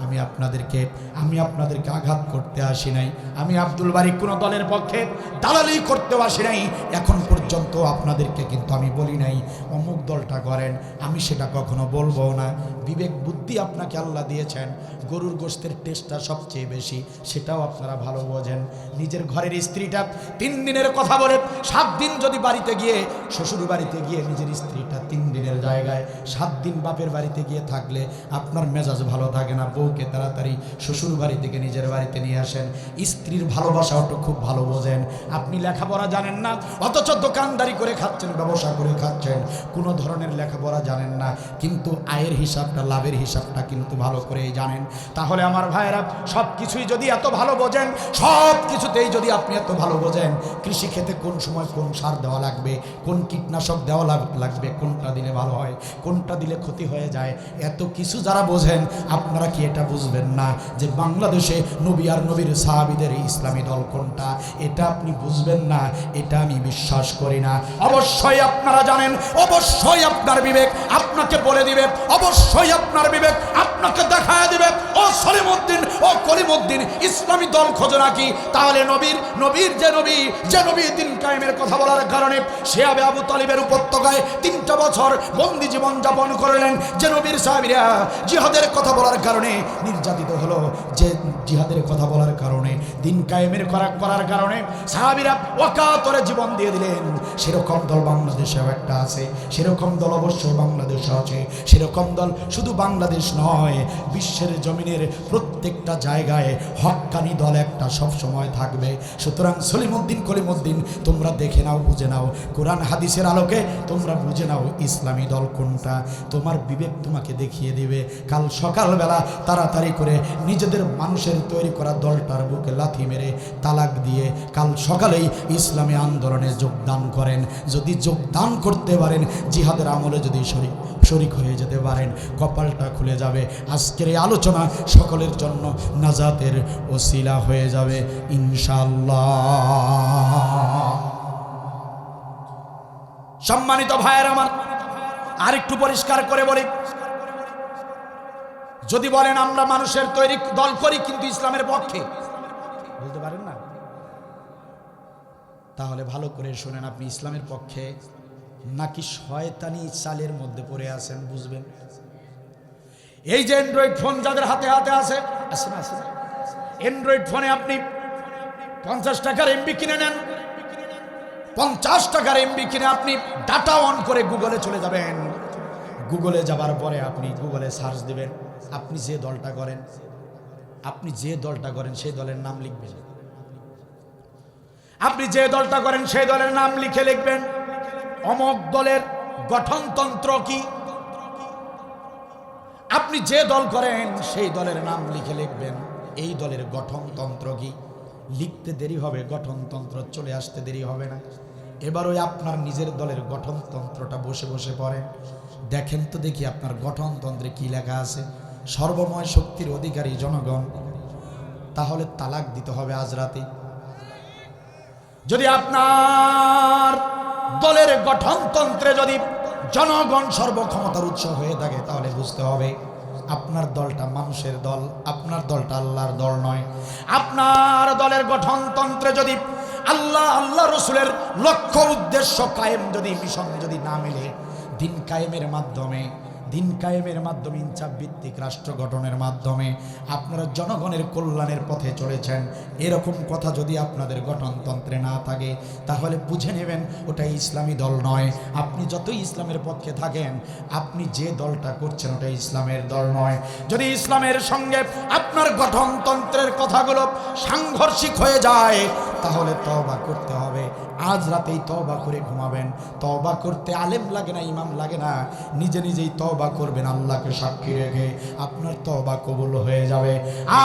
আমি আপনাদেরকে আঘাত করতে আসি নাই। আমি আব্দুল বারী কোনো দলের পক্ষে দালালি করতেও আসি নাই। এখন পর্যন্ত আপনাদেরকে কিন্তু আমি বলি নাই অমুক দলটা করেন, আমি সেটা কখনো বলবো না। বিবেক বুদ্ধি আপনাকে আল্লাহ দিয়েছেন, গরুর গোশতের টেস্টটা সবচেয়ে বেশি, সেটাও আপনারা ভালো বোঝেন। নিজের ঘরের স্ত্রীটা 3 দিনের কথা বলে 7 দিন যদি বাড়িতে গিয়ে, শ্বশুর বাড়িতে গিয়ে নিজের স্ত্রীটা 3 দিনের জায়গায় 7 দিন বাপের বাড়িতে গিয়ে থাকলে আপনার মেজাজ ভালো থাকে না। বউকে তাড়াতাড়ি শ্বশুর বাড়ি থেকে নিজের বাড়িতে নিয়ে আসেন। স্ত্রীর ভালোবাসা ওটা খুব ভালো বোঝেন। আপনি লেখাপড়া জানেন না, অথচ দোকানদারি করে খাচ্ছেন, ব্যবসা করে খাচ্ছেন, কোনো ধরনের লেখাপড়া জানেন না, কিন্তু আয়ের হিসাবটা, লাভের হিসাবটা কিন্তু ভালো করেই জানেন। তাহলে আমার ভাইয়েরা, সব কিছুই যদি এত ভালো বোঝেন, সব কিছুতেই যদি আপনি এত ভালো বোঝেন, কৃষি ক্ষেতে কোন সময় কোন সার দেওয়া লাগবে, কোন কীটনাশক দেওয়া লাগবে, কোনটা দিলে ভালো হয়, কোনটা দিলে ক্ষতি হয়ে যায়, এত কিছু যারা বোঝেন, আপনারা কি এটা বুঝবেন না যে বাংলাদেশে নবী আর নবীর সাহাবীদের ইসলামী দল কোনটা? এটা আপনি বুঝবেন না, এটা আমি বিশ্বাস করি না। অবশ্যই আপনারা জানেন, অবশ্যই আপনার বিবেক আপনাকে বলে দিবে, অবশ্যই আপনার বিবেক আপনাকে দেখায় দিবে, ও সলিমউদ্দিন, ও কলিমউদ্দিন, ইসলামী দল খোঁজো নাকি? তাহলে নবীর যে নবী দিন কায়েমের কথা বলার কারণে সে আবু তালিবের উপত্যকায় 3টা বছর বন্দি জীবন যাপন করলেন। যে নবীর সাহাবীরা জিহাদের কথা বলার কারণে নির্যাতিত হলো, যে জিহাদের কথা বলার কারণে দিন কায়েমের করার কারণে সাহাবীরা ওয়াকাতরে জীবন দিয়ে দিলেন, সেরকম দল বাংলাদেশেও একটা আছে। সেরকম দল অবশ্যই বাংলাদেশে আছে। সেরকম দল শুধু বাংলাদেশ নয়, বিশ্বের জমিনের প্রত্যেকটা জায়গায় হক্কানি দল একটা সব সময় থাকবে। সুতরাং সলিমউদ্দিন কলিমউদ্দিন, তোমরা দেখে নাও, বুঝে নাও, কোরআন হাদিসের আলোকে তোমরা বুঝে নাও ইসলামী দল কোনটা। তোমার বিবেক তোমাকে দেখিয়ে দিবে। কাল সকালবেলা তাড়াতাড়ি করে নিজেদের মানুষের তৈরি করা দলটার বুকে লাথি মেরে তালাক দিয়ে কাল সকালেই ইসলামী আন্দোলনে যোগদান করেন। যদি যোগদান করতে পারেন, জিহাদের আমলে যদি শরীক হয়ে যেতে পারেন, কপালটা খুলে যাবে। আজকের এই আলোচনা সকলের জন্য নাজাতের ওসিলা হয়ে যাবে ইনশাআল্লাহ। সম্মানিত ভাইয়ের আমার, আরেকটু পরিষ্কার করে বলি, যদি বলেন আমরা মানুষের তৈরি দল করি কিন্তু ইসলামের পক্ষে, বলতে পারেন না, তাহলে ভালো করে শুনেন, আপনি ইসলামের পক্ষে নাকি শয়তানি চালের মধ্যে পড়ে আছেন বুঝবেন। এই যে অ্যান্ড্রয়েড ফোন যাদের হাতে হাতে আছে না, অ্যান্ড্রয়েড ফোনে আপনি 50 টাকার এমবি কিনে নেন, 50 টাকার এমবি কিনে আপনি ডাটা অন করে গুগলে চলে যাবেন। গুগলে যাবার পরে আপনি গুগলে সার্চ দিবেন, আপনি যে দলটা করেন সেই দলের নাম লিখবেন। আপনি যে দলটা করেন সেই দলের নাম লিখে লিখবেন অমক দলের গঠনতন্ত্র কি। আপনি যে দল করেন সেই দলের নাম লিখে লিখবেন এই দলের গঠনতন্ত্র কি। লিখতে দেরি হবে, গঠনতন্ত্র চলে আসতে দেরি হবে না। এবার ওই আপনার নিজের দলের গঠনতন্ত্রটা বসে বসে পড়েন, দেখেন তো দেখি আপনার গঠনতন্ত্রে কি লেখা আছে। সর্বময় শক্তির অধিকারী জনগণ, তাহলে তালাক দিতে হবে আজ রাতে। যদি আপনার দলের গঠনতন্ত্রে যদি জনগণ সর্বক্ষমতার উৎস হয়ে থাকে, তাহলে বুঝতে হবে আপনার দলটা মানুষের দল, আপনার দলটা আল্লাহর দল নয়। আপনার দলের গঠনতন্ত্রে যদি আল্লাহ রসুলের লক্ষ্য উদ্দেশ্য কায়েম যদি মিশন যদি না মিলে, দিন কায়েমের মাধ্যমে ইনসাফ ভিত্তিক রাষ্ট্র গঠনের মাধ্যমে আপনারা জনগণের কল্যাণের পথে চলেছেন, এরকম কথা যদি আপনাদের গঠনতন্ত্রে না থাকে, তাহলে বুঝে নেবেন ওটা ইসলামী দল নয়। আপনি যতই ইসলামের পক্ষে থাকেন, আপনি যে দলটা করছেন ওটা ইসলামের দল নয়। যদি ইসলামের সঙ্গে আপনার গঠনতন্ত্রের কথাগুলো সাংঘর্ষিক হয়ে যায়, তাহলে তওবা করতে হবে। আজ রাতেই তওবা করে ঘুমাবেন। তওবা করতে আলেম লাগে না, ইমাম লাগে না, নিজে নিজেই তওবা করবেন আল্লাহকে সাক্ষী রেখে, আপনার তওবা কবুল হয়ে যাবে।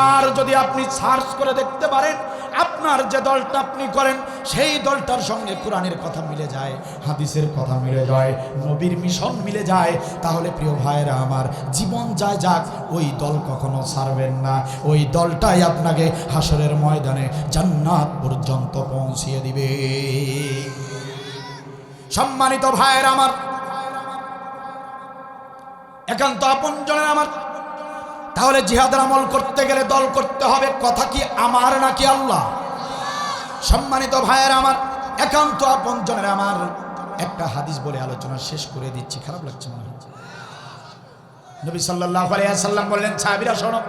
আর যদি আপনি সার্চ করে দেখতে পারেন আপনার যে দলটা আপনি করেন সেই দলটার সঙ্গে কোরআনের কথা মিলে যায়, হাদিসের কথা মিলে যায়, নবীর মিশন মিলে যায়, তাহলে প্রিয় ভাইরা আমার, জীবন যায় যাক, ওই দল কখনো ছাড়বেন না। ওই দলটাই আপনাকে হাসরের ময়দানে জান্নাত পর্যন্ত পৌঁছিয়ে দিবে। সম্মানিত ভাইরা আমার, একান্ত আপনজনের আমার, তাহলে জিহাদের আমল করতে গেলে দল করতে হবে। কথা কি আমার নাকি আল্লাহ? সম্মানিত ভাইয়ের আমার, একান্ত আপনজনের আমার, একটা হাদিস বলে আলোচনা শেষ করে দিচ্ছি, খারাপ লাগছে মনে হচ্ছে। নবী সাল্লাল্লাহু আলাইহি ওয়াসাল্লাম বললেন, সাহাবীরা শোনো,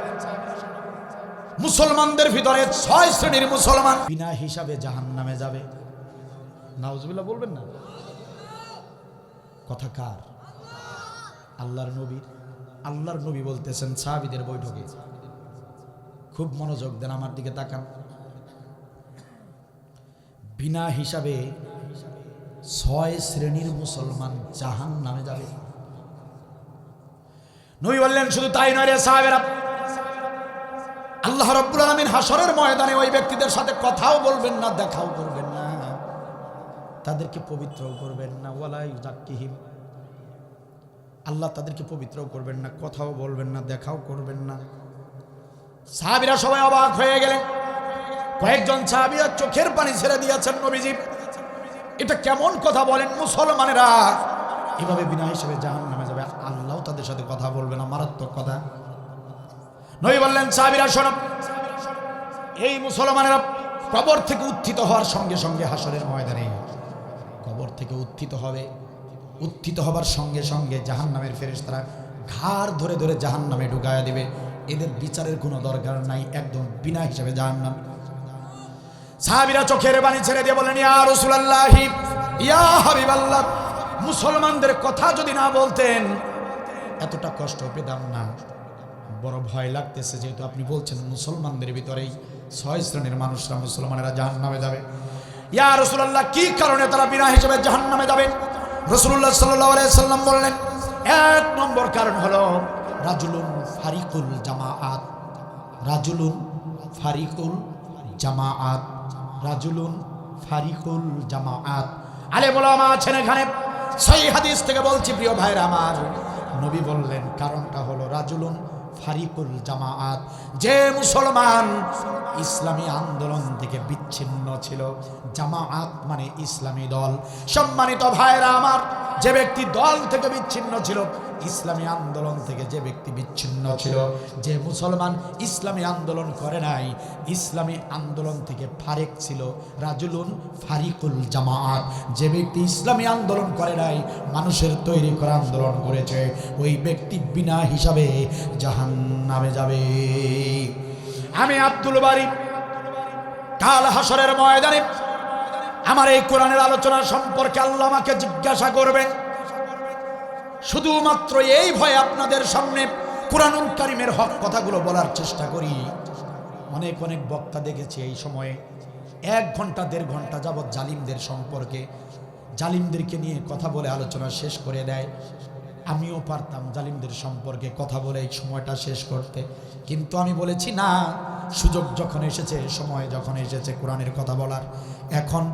মুসলমানদের ভিতরে 6 শ্রেণীর মুসলমান বিনা হিসাবে জাহান্নামে যাবে। নাউজুবিল্লাহ বলবেন না? কথা কার? আল্লাহর নবীর। আল্লাহর নবী বলতেছেন সাহাবীদের বৈঠকে, খুব মনোযোগ দেন, আমার দিকে তাকান। বিনা হিসাবে 6 শ্রেণীর মুসলমান জাহান্নামে যাবে। নবী বললেন, শুধু তাই নয় রে সাহাবীরা, আল্লাহ রাব্বুল আলামিন হাসরের ময়দানে ওই ব্যক্তিদের সাথে কথাও বলবেন না, দেখাও করবেন না, তাদেরকে পবিত্রও করবেন না। ওয়ালা ইউযাক্কিহিম, আল্লাহ তাদেরকে পবিত্রও করবেন না, কথাও বলবেন না, দেখাও করবেন না। সাহাবীরা সবাই অবাক হয়ে গেলেন। কয়েকজন সাহাবীরা চোখের পানি ছেড়ে দিয়েছেন, নবীজি এটা কেমন কথা বলেন? মুসলমানেরা এভাবে বিনা হিসেবে জাহান্নামে যাবে, আল্লাহ তাদের সাথে কথা বলবে না, মারাত্মক কথা। নবী বললেন, সাহাবীরা শোনো, এই মুসলমানেরা কবর থেকে উত্থিত হওয়ার সঙ্গে সঙ্গে হাসরের ময়দানে কবর থেকে উত্থিত হবে। উত্থিত হবার সঙ্গে সঙ্গে জাহান্নামের ফেরেশতারা ঘাড় ধরে ধরে জাহান্নামে ঢুকায়া দিবে। এদের বিচারের কোনো দরকার নাই, একদম বিনা হিসাবে জাহান্নাম। সাহাবীরা চোখের পানি ছেড়ে দিয়ে বলেন, ইয়া রাসূলুল্লাহ, ইয়া হাবিবাল্লাহ, মুসলমানদের কথা যদি না বলতেন এতটা কষ্ট পেতাম না। বড় ভয় লাগতেছে, যেহেতু আপনি বলছেন মুসলমানদের ভিতরেই 6 শ্রেণীর মানুষরা, মুসলমানেরা জাহান্নামে যাবে। ইয়া রাসূলুল্লাহ, কি কারণে তারা বিনা হিসাবে জাহান্নামে যাবে? রাসূলুল্লাহ সাল্লাল্লাহু আলাইহি সাল্লাম বললেন, 1 নম্বর কারণ হলো রাজুলুন ফারিকুল জামাআত। রাজুলুন ফারিকুল জামাআত, রাজুলুন ফারিকুল জামাআত। আলেম ওলামা আছেন এখানে, সহিহ হাদিস থেকে বলছি প্রিয় ভাইরা আমার, নবী বললেন কারণটা হলো রাজুলুন ফারিকুল জামাআত, যে মুসলমান ইসলামী আন্দোলন থেকে বিচ্ছিন্ন ছিল। জামাআত মানে ইসলামী দল। সম্মানিত ভাইরা আমার, যে ব্যক্তি দল থেকে বিচ্ছিন্ন ছিল, ইসলামী আন্দোলন থেকে যে ব্যক্তি বিচ্ছিন্ন ছিল, যে মুসলমান ইসলামী আন্দোলন করে নাই, ইসলামী আন্দোলন থেকে ফারেক ছিল, রাজুলুন ফারিকুল জামাআত, যে ব্যক্তি ইসলামী আন্দোলন করে নাই, মানুষের তৈরি করা আন্দোলন করেছে, ওই ব্যক্তি বিনা হিসাবে জাহান্নামে যাবে। আমি আব্দুল বারী কাল হাসরের ময়দানে আমার এই কোরআনের আলোচনা সম্পর্কে আল্লাহ আমাকে জিজ্ঞাসা করবেন। শুধুমাত্র এই ভয়ে আপনাদের সামনে কুরআনুল কারীমের হক কথাগুলো বলার চেষ্টা করি। অনেক অনেক বক্তা দেখেছি এই সময়ে 1 ঘন্টা 1.5 ঘন্টা যাবৎ জালিমদের সম্পর্কে, জালিমদেরকে নিয়ে কথা বলে আলোচনা শেষ করে দেয়। আমিও পারতাম জালিমদের সম্পর্কে কথা বলে এই সময়টা শেষ করতে, কিন্তু আমি বলেছি না, সুযোগ যখন এসেছে, সময় যখন এসেছে কোরআনের কথা বলার, এখন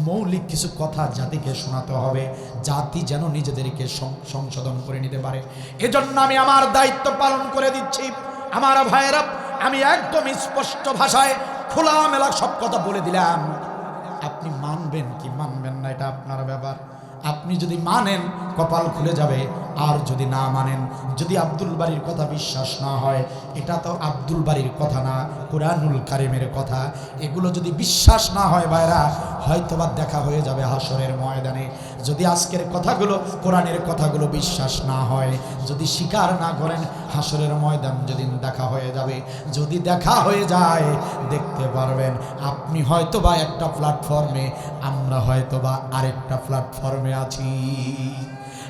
মৌলিক কিছু কথা জাতিকে শোনাতে হবে, জাতি যেন নিজেদেরকে সংশোধন করে নিতে পারে। এজন্য আমি আমার দায়িত্ব পালন করে দিচ্ছি। আমার ভাইয়েরা, আমি একদম স্পষ্ট ভাষায় খোলামেলা সব কথা বলে দিলাম। আপনি মানবেন কি মানবেন না এটা আপনার ব্যাপার। আপনি যদি মানেন কপাল খুলে যাবে, আর যদি না মানেন, যদি আব্দুল বারীর কথা বিশ্বাস না হয়, এটা তো আব্দুল বারীর কথা না, কুরআনুল কারীমের কথা, এগুলো যদি বিশ্বাস না হয় ভাইরা, হয়তোবা দেখা হয়ে যাবে হাসরের ময়দানে। যদি আজকের কথাগুলো, কোরআনের কথাগুলো বিশ্বাস না হয়, যদি স্বীকার না করেন, হাসরের ময়দান যেদিন দেখা হয়ে যাবে, যদি দেখা হয়ে যায়, দেখতে পারবেন আপনি হয়তোবা একটা প্ল্যাটফর্মে, আমরা হয়তোবা আরেকটা প্ল্যাটফর্মে আছি।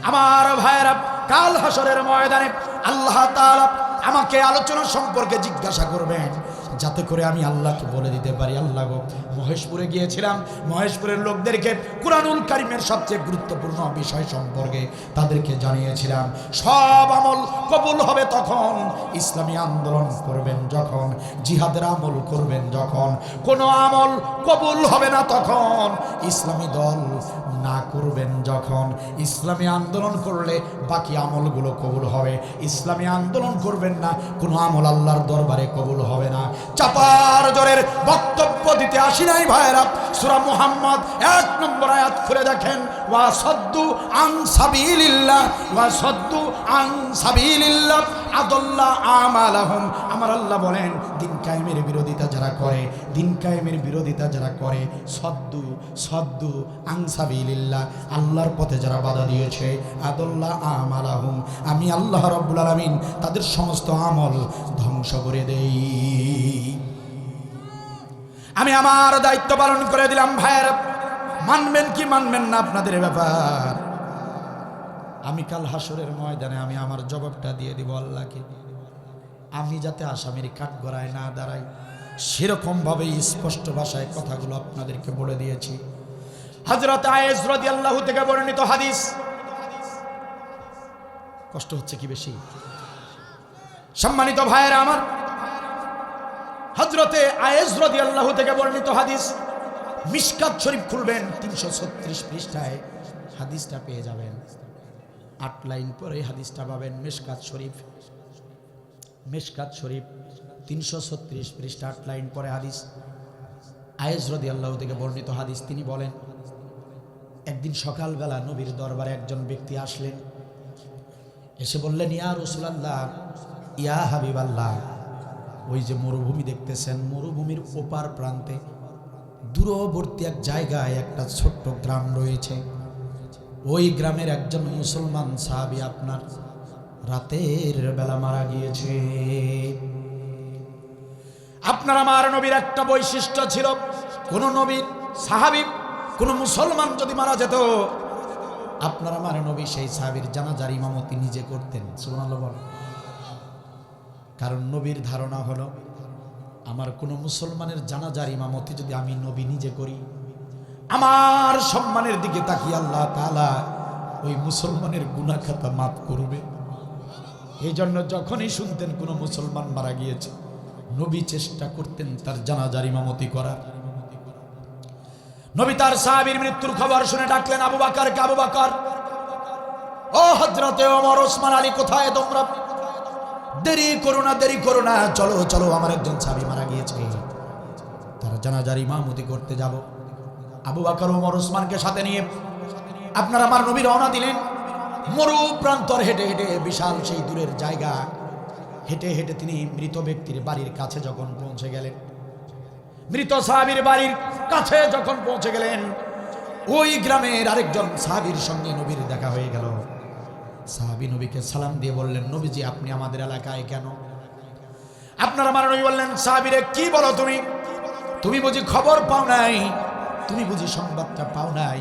আমার ভাইরা, কাল হাসরের ময়দানে আল্লাহ তাআলা আমাকে আলোচনা সম্পর্কে জিজ্ঞাসা করবেন, যাতে করে আমি আল্লাহকে বলে দিতে পারি, আল্লাহ গো, মহেশপুরে গিয়েছিলাম, মহেশপুরের লোকদেরকে কুরআনুল কারীমের সবচেয়ে গুরুত্বপূর্ণ বিষয় সম্পর্কে তাদেরকে জানিয়েছিলাম। সব আমল কবুল হবে তখন, ইসলামী আন্দোলন করবেন যখন, জিহাদের আমল করবেন যখন। কোনো আমল কবুল হবে না তখন, ইসলামী দল না করবেন যখন। ইসলামী আন্দোলন করলে বাকি আমলগুলো কবুল হবে, ইসলামী আন্দোলন করবেন না, কোনো আমল আল্লাহর দরবারে কবুল হবে না। চাপার জোরের বক্তব্য দিতে আসি নাই ভাইরা। সূরা মুহাম্মদ 1 নম্বর আয়াত খুলে দেখেন, ওয়া সাদ্দু আন সাবিলিল্লাহ, ওয়া সাদ্দু আন সাবিলিল্লাহ আদাল্লা আমালাহুম। আমার আল্লাহ বলেন, দিন কায়েমের বিরোধিতা যারা করে, দিন কায়েমের বিরোধিতা যারা করে, সদ্দু আন সাবিলিল্লাহ, আল্লাহর পথে যারা বাধা দিয়েছে, আদাল্লা আমালাহুম, আমি আল্লাহ রাব্বুল আলামিন তাদের সমস্ত আমল ধ্বংস করে দেই। আমি আমার দায়িত্ব পালন করে দিলাম। ভাইয়ের, মানবেন কি মানবেন না আপনাদের ব্যাপার। আমি কাল হাসরের ময়দানে আমি আমার জবাবটা দিয়ে দিব আল্লাহকে। আমি যাতে আসামির কাঠগড়ায় না দাঁড়াই, সেরকম ভাবে স্পষ্ট ভাষায় কথাগুলো আপনাদেরকে বলে দিয়েছি। হযরত আয়েশ রাদিয়াল্লাহু থেকে বর্ণিত হাদিস। কষ্ট হচ্ছে কি বেশি? সম্মানিত ভাইয়েরা আমার, হযরতে আয়েশ রাদিয়াল্লাহু থেকে বর্ণিত হাদিস, মিশকাত শরীফ খুলবেন, 336 পৃষ্ঠায় হাদিসটা পেয়ে যাবেন। 8 লাইন পরে হাদিসটা পাবেন। মিশকাত শরীফ 336 পৃষ্ঠা 8 লাইন পরে হাদিস। আয়েশ রাদিয়াল্লাহু থেকে বর্ণিত হাদিস। তিনি বলেন, একদিন সকালবেলা নবীর দরবারে একজন ব্যক্তি আসলেন, এসে বললেন, ইয়া রাসূলুল্লাহ, ইয়া হাবিবাল্লাহ, ওই যে মরুভূমি দেখতেছেন, মরুভূমির ওপার প্রান্তে দূরবর্তী এক জায়গায় একটা ছোট্ট গ্রাম রয়েছে। ওই গ্রামের একজন মুসলমান সাহাবী আপনার রাতের বেলা মারা গিয়েছে। আপনার আমার নবীর একটা বৈশিষ্ট্য ছিল, কোন নবীর সাহাবী কোন মুসলমান যদি মারা যেত, আপনার আমার নবী সেই সাহাবীর জানাজার ইমামতি নিজে করতেন। সুবহানাল্লাহ বলেন। কারণ নবীর ধারণা হলো, আমার কোন মুসলমানের জানাজার ইমামতি যদি আমি নবী নিজে করি, আমার সম্মানের দিকে তাকিয়ে আল্লাহ তাআলা ওই মুসলমানের গুনাহ খাতা মাফ করবে। এই জন্য যখনই শুনতেন কোন মুসলমান মারা গিয়েছে, নবী চেষ্টা করতেন তার জানাজার ইমামতি করার। নবী তার সাহাবীর মৃত্যুর খবর শুনে ডাকলেন আবু বকরকে, আবু বকর, ও হযরতে ওমর, ওসমান, আলী, কোথায় তোমরা? দেরি করো না, দেরি করো না, চলো চলো, আমার একজন সাহাবী মারা গিয়েছে, তার জানাজার ইমামতি করতে যাব। আবু বকর, ওমর, ওসমানকে সাথে নিয়ে আপনার আমার নবী রওনা দিলেন। মরু প্রান্তর হেঁটে হেঁটে, বিশাল সেই দূরের জায়গা হেঁটে হেঁটে তিনি মৃত ব্যক্তির বাড়ির কাছে যখন পৌঁছে গেলেন, মৃত সাহাবীর বাড়ির কাছে যখন পৌঁছে গেলেন, ওই গ্রামের আরেকজন সাহাবীর সঙ্গে নবীর দেখা হয়ে গেল। সাহাবী নবীকে সালাম দিয়ে বললেন, নবীজি আপনি আমাদের এলাকায় কেন? আপনার আমার নবী বললেন, সাহাবীরে কি বলো তুমি? তুমি বুঝি খবর পাও নাই? তুমি বুঝি সংবাদটা পাও নাই?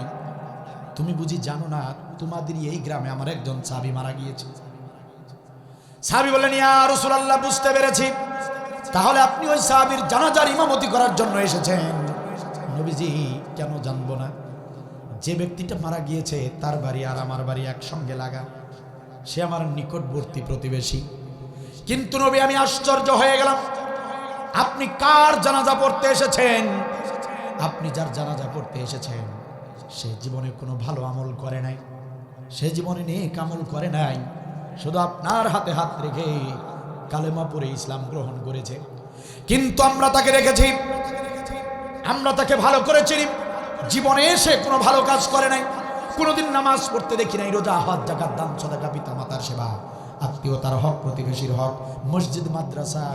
তুমি বুঝি জানো না তোমাদের এই গ্রামে আমার একজন সাহাবী মারা গিয়েছে? সাহাবী বললেন, ইয়া রাসূলুল্লাহ, বুঝতে পেরেছি, তাহলে আপনি ওই সাহাবীর জানাজার ইমামতি করার জন্য এসেছেন। নবীজি, কেন জানবো না? যে ব্যক্তিটা মারা গিয়েছে তার বাড়ি আর আমার বাড়ি একসঙ্গে লাগা, সে আমার নিকটবর্তী প্রতিবেশী। কিন্তু নবী, আমি আশ্চর্য হয়ে গেলাম, আপনি কার জানাজা পড়তে এসেছেন? আপনি যার জানাজা পড়তে এসেছেন সে জীবনে কোনো ভালো আমল করে নাই, সে জীবনে নেক আমল করে নাই, শুধু আপনার হাতে হাত রেখে কালেমা পড়ে ইসলাম গ্রহণ করেছে। কিন্তু আমরা তাকে রেখেছি, আমরা তাকে ভালো করে চিনি, জীবনে এসে কোনো ভালো কাজ করে নাই, কোনোদিন নামাজ পড়তে দেখি নাই, রোজা, হজ, যাকাত, দান, সাদাকা, পিতা মাতার সেবা, আত্মীয়তার হক, প্রতিবেশীর হক, মসজিদ, মাদ্রাসা,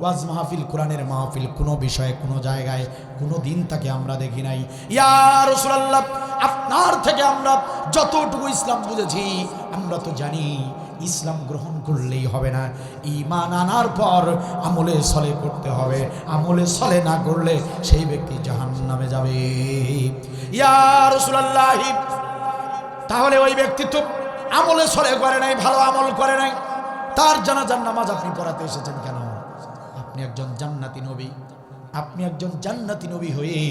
ওয়াজ মাহফিল, কোরআনের মাহফিল, কোনো বিষয়ে কোনো জায়গায় কোনো দিন তাকে আমরা দেখি নাই। ইয়া রাসূলুল্লাহ, আপনার থেকে আমরা যতটুকু ইসলাম বুঝেছি, আমরা তো জানি ইসলাম গ্রহণ করলেই হবে না, ঈমান আনার পর আমলে সলে করতে হবে, আমলে সলে না করলে সেই ব্যক্তি জাহান্নামে যাবে। ইয়া রাসূলুল্লাহ, তাহলে ওই ব্যক্তি তো আমলে সলে করে নাই, ভালো আমল করে নাই, তার জানাজার নামাজ আপনি পড়াতে এসেছেন কেন? আপনি একজন জান্নাতি নবী, আপনি একজন জান্নাতি নবী হয়ে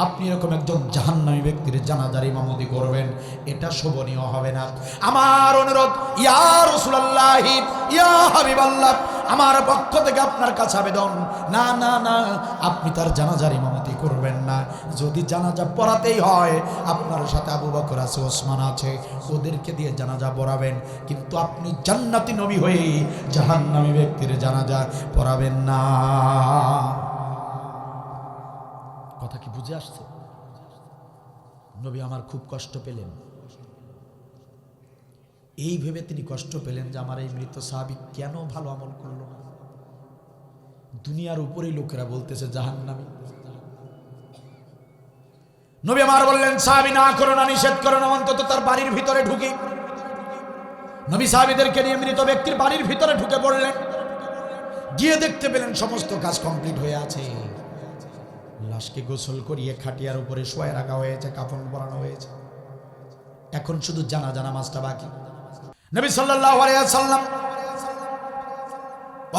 আপনি এরকম একজন জাহান্নামী ব্যক্তির জানাজার ইমামতি করবেন, এটা শোভনীয় হবে না। আমার অনুরোধ, ইয়া রাসূলুল্লাহ, ইয়া হাবিবাল্লাহ, আমার পক্ষ থেকে আপনার কাছে আবেদন, না না না, আপনি তার জানাজার ইমামতি করবেন না। যদি জানাজা পড়াতেই হয়, আপনার সাথে আবু বকর আছে, ওসমান আছে, ওদেরকে দিয়ে জানাজা পড়াবেন, কিন্তু আপনি জান্নাতি নবী হয়ে জাহান্নামী ব্যক্তির জানাজা পড়াবেন না। কথা কি বুঝে আসছে? নবী আমার খুব কষ্ট পেলেন, এই ভেবে তিনি কষ্ট পেলেন যে আমার এই মৃত সাহাবী কেন ভালো আমল করলো না। দুনিয়ার উপরেই লোকেরা বলতেছে জাহান্নামী। নবী আমার বললেন, সাহাবী না করো না, নিষেধ করো না, অন্তত তার বাড়ির ভিতরে ঢুকি। নবী সাহাবীদেরকে নিয়ে মৃত ব্যক্তির বাড়ির ভিতরে ঢুকে পড়লেন। গিয়ে দেখতে পেলেন সমস্ত কাজ কমপ্লিট হয়ে আছে, লাশকে গোসল করিয়ে খাটিয়ার উপরে শোয়ায় রাখা হয়েছে, কাফন পরানো হয়েছে, এখন শুধু জানাজা নামাজটা বাকি। নবী সাল্লাল্লাহু আলাইহি ওয়াসাল্লাম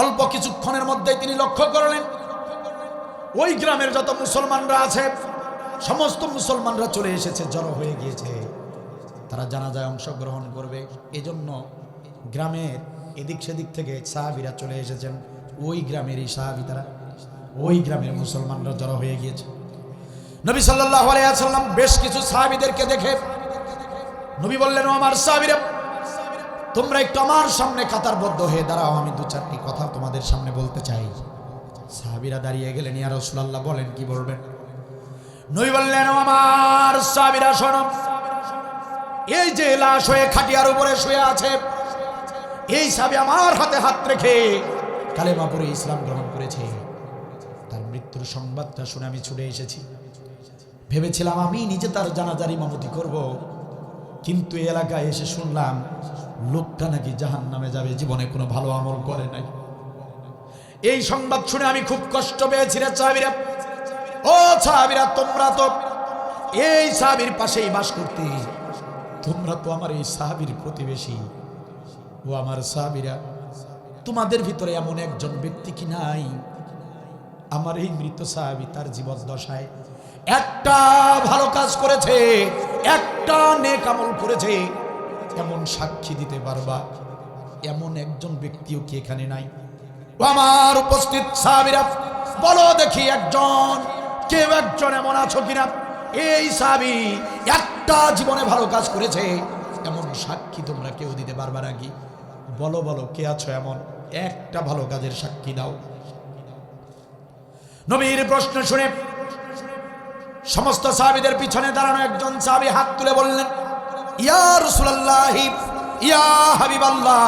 অল্প কিছুক্ষণের মধ্যেই তিনি লক্ষ্য করলেন ওই গ্রামের যত মুসলমানরা আছে সমস্ত মুসলমানরা চলে এসেছে, জড়ো হয়ে গিয়েছে, তারা জানাজায় অংশগ্রহণ করবে। এজন্য গ্রামের এদিক সেদিক থেকে সাহাবীরা চলে এসেছেন, ওই গ্রামেরই সাহাবী, তারা ওই গ্রামের মুসলমানরা জড়ো হয়ে গিয়েছে। নবী সাল্লাল্লাহু আলাইহি ওয়াসাল্লাম বেশ কিছু সাহাবীদেরকে দেখে নবী বললেন, ও আমার সাহাবীরা, তোমরা একটু আমার সামনে কাতারবদ্ধ হয়ে দাঁড়াও, আমি দু চারটি কথা তোমাদের সামনে বলতে চাই। সাহাবীরা দাঁড়িয়ে গেলেন। ইয়া রাসূলুল্লাহ, বলেন, কি বলবেন? নবী বললেন, ও আমার সাহাবীরা শোনো, এই যে লাশ হয়ে খাটিয়ার উপরে শুয়ে আছে, এই সাহাবী আমার হাতে হাত রেখে কালেমা পড়ে ইসলাম গ্রহণ করেছে। তার মৃত্যুর সংবাদটা শুনে আমি ছুটে এসেছি, ভেবেছিলাম আমি নিজে তার জানাজার ইমামতি করব, কিন্তু এই এলাকায় এসে শুনলাম লোকটা নাকি জাহান্নামে যাবে, জীবনে কোনো ভালো আমল করে নাই। এই সংবাদ শুনে আমি খুব কষ্ট পেয়েছি রে সাহাবীরা। ও সাহাবীরা, তোমরা তো এই সাহাবীর পাশেই বাস করতে, তোমরা তো আমার এই সাহাবীর প্রতিবেশী। ও আমার সাহাবীরা, তোমাদের ভিতরে এমন একজন ব্যক্তি কি নাই আমার এই মৃত সাহাবী তার জীবদ্দশায় একটা ভালো কাজ করেছে, একটা নেক আমল করেছে, এমন সাক্ষী দিতে পারবা? এমন একজন ব্যক্তিও কি এখানে নাই? ও আমার উপস্থিত সাহাবীরা, বলো দেখি কেউ একজন এমন আছো কিনা এই সাহাবী একটা জীবনে ভালো কাজ করেছে, এমন সাক্ষী তোমরা কেউ দিতে পারবা নাকি? বলো বলো, কে আছো এমন? একটা ভালো কাজের সাক্ষী দাও। নবীর প্রশ্ন শুনে সমস্ত সাহাবীদের পিছনে দাঁড়ানো একজন সাহাবী হাত তুলে বললেন, ইয়া রাসূলুল্লাহ, ইয়া হাবিবাল্লাহ,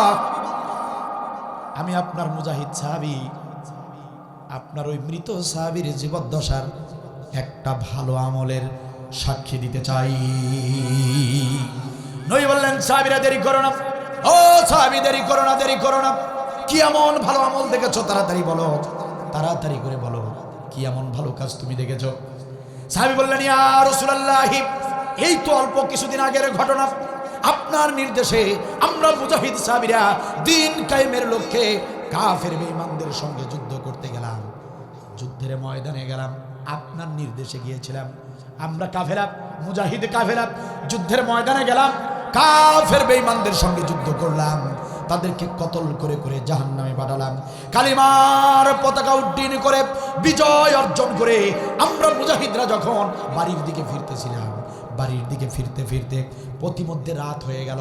আমি আপনার মুজাহিদ সাহাবী, আপনার ওই মৃত সাহাবীর জীবদ্দশার একটা ভালো আমলের সাক্ষী দিতে চাই। নবী বললেন, সাহাবীরা দেরি করো না, ও সাহাবী দেরি করো না, দেরি করো না, কি এমন ভালো আমল দেখেছো? তাড়াতাড়ি বলো, তাড়াতাড়ি করে বলো, কি এমন ভালো কাজ তুমি দেখেছো? সাহাবী বললেন, ইয়া রাসূলুল্লাহ, এই তো অল্প কিছুদিন আগের ঘটনা। আপনার নির্দেশে আমরা মুজাহিদ সাহাবীরা দিন কায়েমের লক্ষ্যে কাফের বেঈমানদের সঙ্গে যুদ্ধ করতে গেলাম, যুদ্ধের ময়দানে গেলাম, আপনার নির্দেশে গিয়েছিলাম। আমরা কাফেরা, মুজাহিদ কাফেরা যুদ্ধের ময়দানে গেলাম, কাফের বেঈমানদের সঙ্গে যুদ্ধ করলাম, তাদেরকে কতল করে করে জাহান্নামে পাঠালাম। কালিমার পতাকা উড্ডীন করে বিজয় অর্জন করে আমরা মুজাহিদরা যখন বাড়ির দিকে ফিরতেছিলাম, বাড়ির দিকে ফিরতে ফিরতে পথিমধ্যে রাত হয়ে গেল,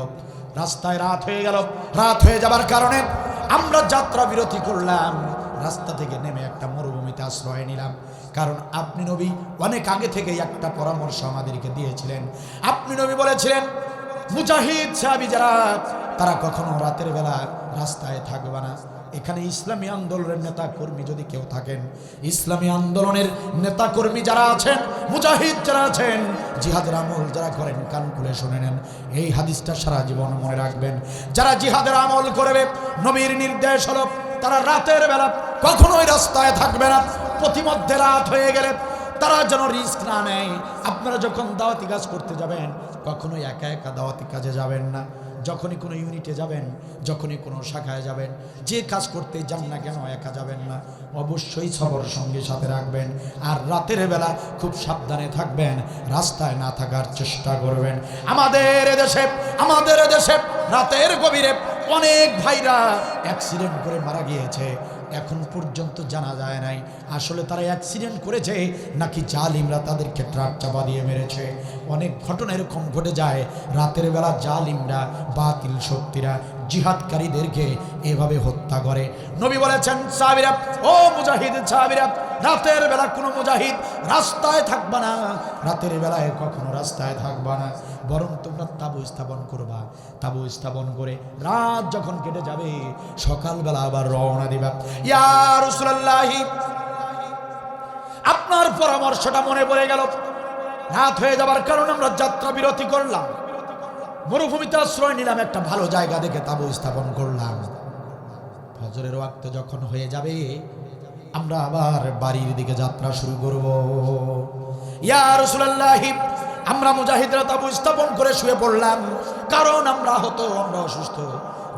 রাস্তায় রাত হয়ে গেল। রাত হয়ে যাবার কারণে আমরা যাত্রা বিরতি করলাম, রাস্তা থেকে নেমে একটা মরুভূমিতে আশ্রয় নিলাম। কারণ আপনি নবী অনেক আগে থেকে একটা পরামর্শ আমাদেরকে দিয়েছিলেন। আপনি নবী বলেছিলেন, মুজাহিদ সাহাবী যারা তারা কখনো রাতের বেলা রাস্তায় থাকবে না। এখানে ইসলামী আন্দোলনের নেতা কর্মী যদি কেউ থাকেন, ইসলামী আন্দোলনের নেতা কর্মী যারা আছেন, মুজাহিদ যারা আছেন, জিহাদের আমল যারা করেন, কান খুলে শুনে নেন, এই হাদিসটা সারা জীবন মনে রাখবেন। যারা জিহাদের আমল করবে, নবীর নির্দেশ হলো তারা রাতের বেলা কখনোই রাস্তায় থাকবে না। প্রতিমধ্যে রাত হয়ে গেলে তারা যেন রিস্ক না নেয়। আপনারা যখন দাওয়াতি কাজ করতে যাবেন, কখনোই একা একা দাওয়াতি কাজে যাবেন না। যখনই কোনো ইউনিটে যাবেন, যখনই কোনো শাখায় যাবেন, যে কাজ করতে যান না কেন একা যাবেন না, অবশ্যই সবর সঙ্গে সাথে রাখবেন। আর রাতের বেলা খুব সাবধানে থাকবেন, রাস্তায় না থাকার চেষ্টা করবেন। আমাদের দেশে রাতের গভীরে অনেক ভাইরা অ্যাক্সিডেন্ট করে মারা গিয়েছে, এখন পর্যন্ত জানা যায় নাই আসলে তারা অ্যাক্সিডেন্ট করেছে নাকি জালিমরা তাদেরকে ট্রাক চাপা দিয়ে মেরেছে। অনেক ঘটনা এরকম ঘটে যায়, রাতের বেলা জালিমরা, বাতিল শক্তিরা জিহাদকারীদেরকে এভাবে হত্যা করে। নবী বলেছেন, সাহাবীরা, ও মুজাহিদ সাহাবীরা, রাতের বেলা কোনো মুজাহিদ রাস্তায় থাকবা না, রাতের বেলায় কখনো রাস্তায় থাকবা না, বরং তোমরা তাবু স্থাপন করবা। তাবু স্থাপন করে রাত যখন কেটে যাবে, সকালবেলা আবার রওনা দিবা। ইয়া রাসূলুল্লাহ, আপনার পরামর্শটা মনে পড়ে গেল। রাত হয়ে যাবার কারণে আমরা যাত্রা বিরতি করলাম, মরুভূমিতে আশ্রয় নিলাম, একটা ভালো জায়গা দেখে তাবু স্থাপন করলাম। ফজরের ওয়াক্ত যখন হয়ে যাবে, আমরা আবার বাড়ির দিকে যাত্রা শুরু করব। ইয়া রাসূলুল্লাহ, আমরা মুজাহিদরা তাবু স্থাপন করে শুয়ে পড়লাম, কারণ আমরা আহত, আমরা অসুস্থ।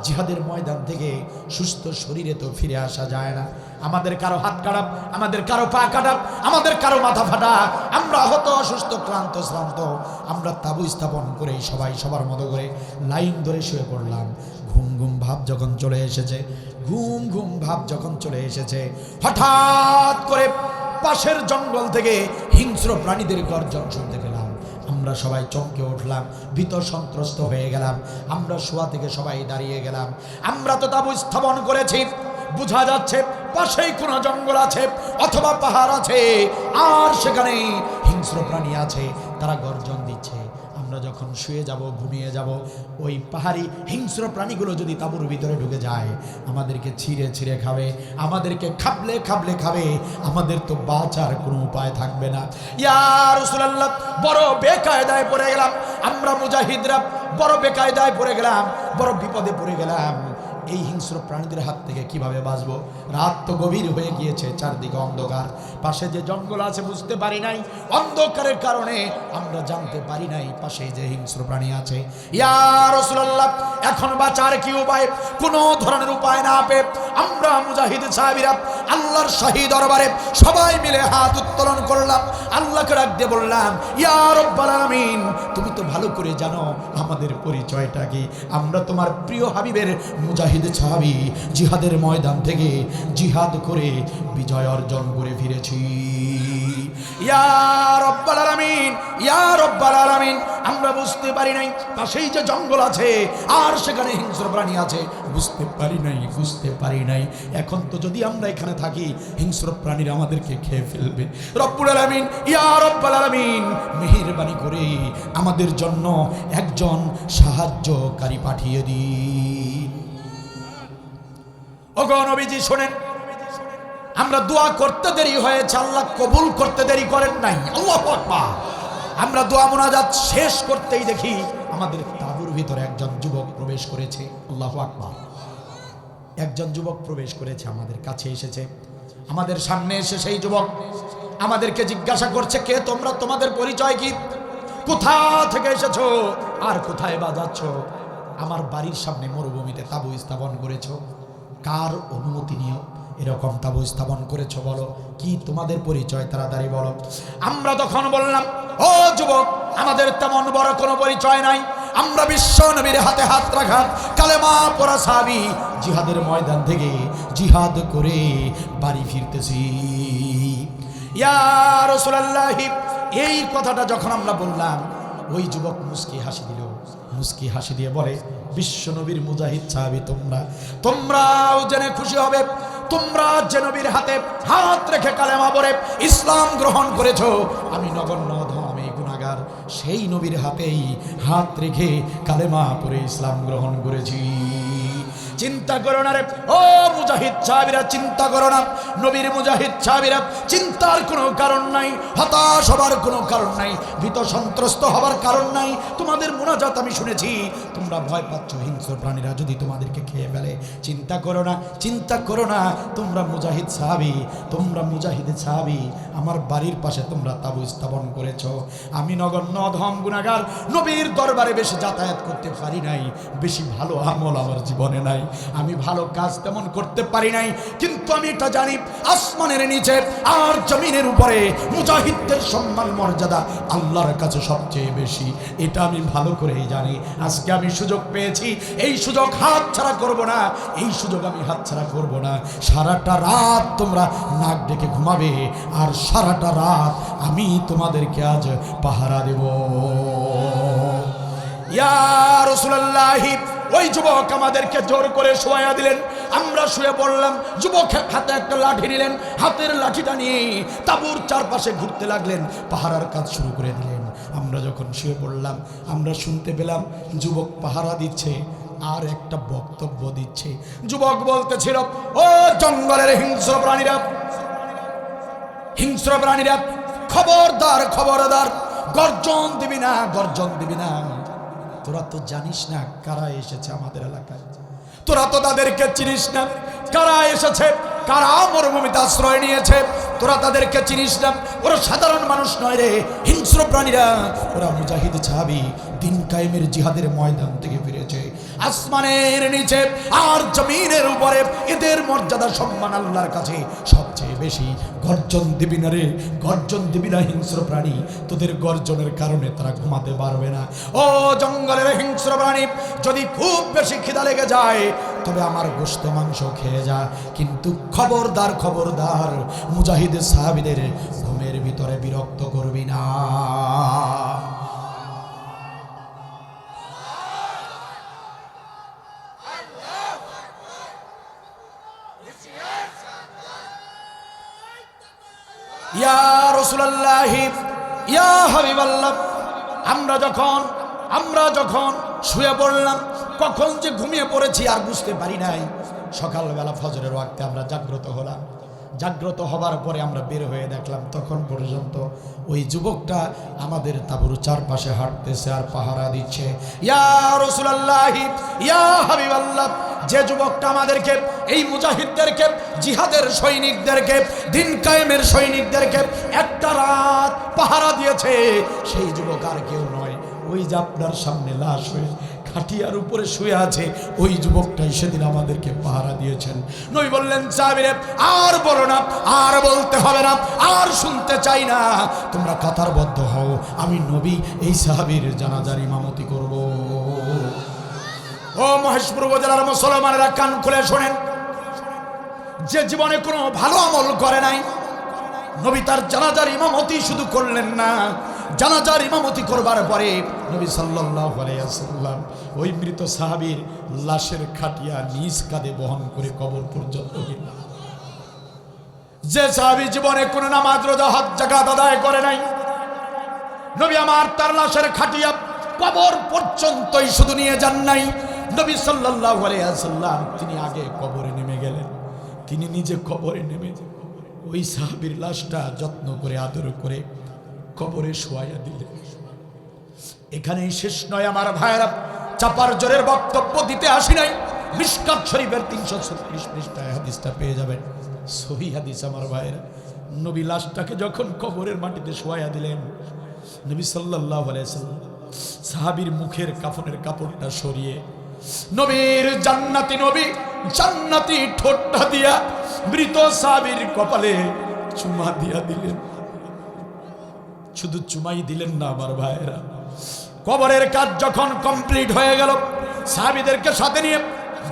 জিহাদের ময়দান থেকে সুস্থ শরীরে তো ফিরে আসা যায় না। আমাদের কারো হাত কাটা, আমাদের কারো পা কাটা, আমাদের কারো মাথা ফাটা, আমরা আহত, অসুস্থ, ক্লান্ত, শ্রান্ত। আমরা তাবু স্থাপন করে সবাই সবার মতো করে লাইন ধরে শুয়ে পড়লাম। ঘুম ঘুম ভাব যখন চলে এসেছে, হঠাৎ করে পাশের জঙ্গল থেকে হিংস্র প্রাণীদের গর্জন শুনতে পেলাম। আমরা সবাই চমকে উঠলাম, ভীত সন্ত্রস্ত হয়ে গেলাম। আমরা শোয়া থেকে সবাই দাঁড়িয়ে গেলাম। আমরা তো তাবু স্থাপন করেছি, বোঝা যাচ্ছে পাশেই কোনো জঙ্গল আছে অথবা পাহাড় আছে, আর সেখানে হিংস্র প্রাণী আছে, তারা গর্জন দিচ্ছে। আমরা যখন যখন শুয়ে যাব, ঘুমিয়ে যাব, ওই পাহাড়ি হিংস্র প্রাণীগুলো যদি তাঁবুর ভিতরে ঢুকে যায়, আমাদেরকে ছিঁড়ে ছিঁড়ে খাবে, আমাদেরকে খাবলে খাবলে খাবে, আমাদের তো বাঁচার কোনো উপায় থাকবে না। ইয়া রাসূলুল্লাহ, বড় বেকায়দায় পড়ে গেলাম আমরা মুজাহিদরা, বড় বেকায়দায় পড়ে গেলাম, বড় বিপদে পড়ে গেলাম। এই হিংস্র প্রাণীদের হাত থেকে কিভাবে বাঁচবো? রাত তো গভীর হয়ে গিয়েছে, চারদিকে অন্ধকার, পাশে যে জঙ্গল আছে বুঝতে পারি নাই, অন্ধকারের কারণে আমরা জানতে পারি নাই পাশে যে হিংস্র প্রাণী আছে। ইয়া রাসূলুল্লাহ, এখন বাঁচার কি উপায়? কোনো ধরনের উপায় না পেয়ে আমরা মুজাহিদ সাহাবীরা আল্লাহর শাহী দরবারে সবাই মিলে হাত উত্তোলন করলাম, আল্লাহকে ডাক দিয়ে বললাম, ইয়া রব্বাল আলামিন, তুমি তো ভালো করে জানো আমাদের পরিচয়টা কি। আমরা তোমার প্রিয় হাবিবের মুজাহিদ সাহাবী, জিহাদের ময়দান থেকে জিহাদ করে বিজয় অর্জন করে ফিরেছি। ইয়া রব্বাল আলামিন, ইয়া রব্বাল আলামিন, আমরা বুঝতে পারি নাই পাশেই যে জঙ্গল আছে আর সেখানে হিংস্র প্রাণী আছে, বুঝতে পারি নাই, বুঝতে পারি নাই। এখন তো যদি আমরা এখানে থাকি হিংস্র প্রাণীরা আমাদেরকে খেয়ে ফেলবে। রব্বুল আলামিন, ইয়া রব্বাল আলামিন, মেহেরবানি করে আমাদের জন্য একজন সাহায্যকারী পাঠিয়ে দিন। ওগো নবীজি শোনেন, আমরা দোয়া করতে দেরি হয়েছে, আল্লাহ কবুল করতে দেরি করেন নাই। আল্লাহু আকবার। আমরা দোয়া মুনাজাত শেষ করতেই দেখি আমাদের তাঁবুর ভিতরে একজন যুবক প্রবেশ করেছে। আল্লাহু আকবার। একজন যুবক প্রবেশ করেছে, আমাদের কাছে এসেছে, আমাদের সামনে এসে সেই যুবক আমাদেরকে জিজ্ঞাসা করছে, কে তোমরা? তোমাদের পরিচয় কি? কোথা থেকে এসেছো আর কোথায় বা যাচ্ছ? আমার বাড়ির সামনে মরুভূমিতে তাঁবু স্থাপন করেছো, কার অনুমতি নিয়ে এরকম তাঁবু স্থাপন করেছো বলো? কি তোমাদের পরিচয় তাড়াতাড়ি বলো। আমরা তখন বললাম, ও যুবক, আমাদের তেমন বড় কোনো পরিচয় নাই, আমরা বিশ্ব নবীর হাতে হাত রাখা কালেমা পড়া সাহাবী, জিহাদের ময়দান থেকে জিহাদ করে বাড়ি ফিরতেছি। ইয়া রাসূলুল্লাহ, এই কথাটা যখন আমরা বললাম, ওই যুবক মুস্কি হাসি দিল, মুস্কি হাসি দিয়ে বলে, বিশ্ব নবীর মুজাহিদ সাহাবী তোমরাও জেনে খুশি হবে, তোমরা যে নবীর হাতে হাত রেখে কালেমা পড়ে ইসলাম গ্রহণ করেছো, আমি নগণ্য অধম গুনাহগার সেই নবীর হাতেই হাত রেখে কালেমা পড়ে ইসলাম গ্রহণ করেছি। চিন্তা করো না রে ও মুজাহিদ সাহাবীরা, চিন্তা করো না নবীর মুজাহিদ সাহাবীরা, চিন্তার কোনো কারণ নাই, হতাশ হবার কোনো কারণ নাই, ভীত সন্ত্রস্ত হবার কারণ নাই। তোমাদের মুনাজাত আমি শুনেছি, তোমরা ভয় পাচ্ছ হিংস্র প্রাণীরা যদি তোমাদেরকে খেয়ে ফেলে। চিন্তা করো না, চিন্তা করো না, তোমরা মুজাহিদ সাহাবী, তোমরা মুজাহিদ সাহাবী, আমার বাড়ির পাশে তোমরা তাঁবু স্থাপন করেছো। আমি নগণ্য অধম গুনাহগার, নবীর দরবারে বেশি যাতায়াত করতে পারি নাই, বেশি ভালো আমল আমার জীবনে নাই, আমি ভালো কাজ তেমন করতে পারি নাই, কিন্তু আমি এটা জানি আসমানের নিচে আর জমিনের উপরে মুজাহিদদের সম্মান মর্যাদা আল্লাহর কাছে সবচেয়ে বেশি, এটা আমি ভালো করেই জানি। আজকে আমি সুযোগ পেয়েছি, এই সুযোগ হাতছাড়া করব না, এই সুযোগ আমি হাতছাড়া করব না। সারাটা রাত তোমরা নাক ডেকে ঘুমাবে আর সারাটা রাত আমি তোমাদেরকে আজ পাহারা দেব। ইয়া রাসূলুল্লাহ, ওই যুবক আমাদেরকে জোর করে শোয়া দিলেন, আমরা শুয়ে পড়লাম। যুবক হাতে একটা লাঠি নিলেন, হাতের লাঠিটা নিয়ে তাঁবুর চারপাশে ঘুরতে লাগলেন, পাহারার কাজ শুরু করে দিলেন। আমরা যখন শুয়ে পড়লাম, আমরা শুনতে পেলাম যুবক পাহারা দিচ্ছে আর একটা বক্তব্য দিচ্ছে। যুবক বলতেছিল, ও জঙ্গলের হিংস্র প্রাণীরা, হিংস্র প্রাণীরা, খবরদার খবরদার, গর্জন দিবি না, গর্জন দিবি না। তোরা তো জানিস না কারা এসেছে আমাদের এলাকায়, তোরা তো তাদেরকে চিনিস না, কারা এসেছে, কারা মরুভূমিতে আশ্রয় নিয়েছে, তোরা তাদেরকে চিনিস না। ওরা সাধারণ মানুষ নয় রে, হিংস্র প্রাণীরা, ওরা মুজাহিদ সাহাবী, দিন কায়েমের জিহাদের ময়দান থেকে ফিরেছে। আসমানের নিচে আর জমিনের উপরে এদের মর্যাদা সম্মান আল্লাহর কাছে সবচেয়ে বেশি। গর্জন দিবি না রে, গর্জন দিবি না হিংস্র প্রাণী, তোদের গর্জনের কারণে তারা ঘুমাতে পারবে না। ও জঙ্গলের হিংস্র প্রাণী, যদি খুব বেশি খিদা লেগে যায় তবে আমার গোশত মাংস খেয়ে যা, কিন্তু খবরদার খবরদার মুজাহিদ সাহাবীদের ঘুমের ভিতরে বিরক্ত করবি না। ইয়া রাসূলুল্লাহ, ইয়া হাবিবাল্লাহ, আমরা যখন আমরা যখন শুয়ে পড়লাম, কখন যে ঘুমিয়ে পড়েছি আর বুঝতে পারি নাই। সকালবেলা ফজরের ওয়াক্তে আমরা জাগ্রত হলাম। জাগ্রত হবার পরে আমরা বের হয়ে দেখলাম তখন পর্যন্ত ওই যুবকটা আমাদের তাঁবুর চারপাশে হাঁটতেছে আর পাহারা দিচ্ছে। ইয়া রাসূলুল্লাহ, ইয়া হাবিবাল্লাহ, যে যুবকটা আমাদেরকে, এই মুজাহিদদেরকে, জিহাদের সৈনিকদেরকে, দিন কায়েমের সৈনিকদেরকে একটা রাত পাহারা দিয়েছে, সেই যুবক আর কেউ নয়, ওই যে আপনার সামনে লাশ হয়ে খাটিয়ার উপরে শুয়ে আছে, ওই যুবকটাই সেদিন আমাদেরকে পাহারা দিয়েছেন। নবী বললেন, সাহাবীরা আর বলো না, আর বলতে হবে না, আর শুনতে চাই না, তোমরা কাতারবদ্ধ হও, আমি নবী এই সাহাবীর জানাজার ইমামতি করব। ও মহেশপুর উপজেলার মুসলমানেরা, কান খুলে শোনেন, যে জীবনে কোনো ভালো আমল করে নাই, নবী তার জানাজার ইমামতি শুধু করলেন না, জানাজার ইমামতি করবার পরে নবী সাল্লাল্লাহু আলাইহি ওয়াসাল্লাম ওই মৃত সাহাবীর লাশের খাটিয়া নিজ কাঁধে বহন করে কবর পর্যন্ত গেলেন। যে সাহাবী জীবনে কোনো নামাজ, রোজা, হজ, যাকাত আদায় করে নাই, নবী আমার তার লাশের খাটিয়া কবর পর্যন্তই শুধু নিয়ে যান নাই, নবী সাল্লাল্লাহু আলাইহি ওয়াসাল্লাম তিনি আগে কবরে নেমে গেলেন। তিনি নিজে কবরে নেমে ওই সাহাবীর লাশটা যত্ন করে আদর করে কবরে শোয়াইয়া দিলেন। এখানেই শেষ নয় আমার ভাইয়েরা, চাপার জোরের বক্তব্য দিতে আসি নাই। মিশকাত শরীফের 336 পৃষ্ঠায় হাদিসটা পেয়ে যাবেন, সহিহ হাদিস আমার ভাইয়েরা। নবী লাশটাকে যখন কবরের মাটিতে শোয়াইয়া দিলেন, নবী সাল্লাল্লাহু আলাইহি ওয়াসাল্লাম সাহাবীর মুখের কাফনের কাপড়টা সরিয়ে নবীর জান্নাতি, নবী জান্নাতি ঠোঁটটা দিয়া মৃত সাহাবীর কপালে চুমা দিয়া দিলেন। শুধু চুমাই দিলেন না আমার ভাইয়েরা, কবরের কাজ যখন কমপ্লিট হয়ে গেল, সাহাবীদেরকে সাথে নিয়ে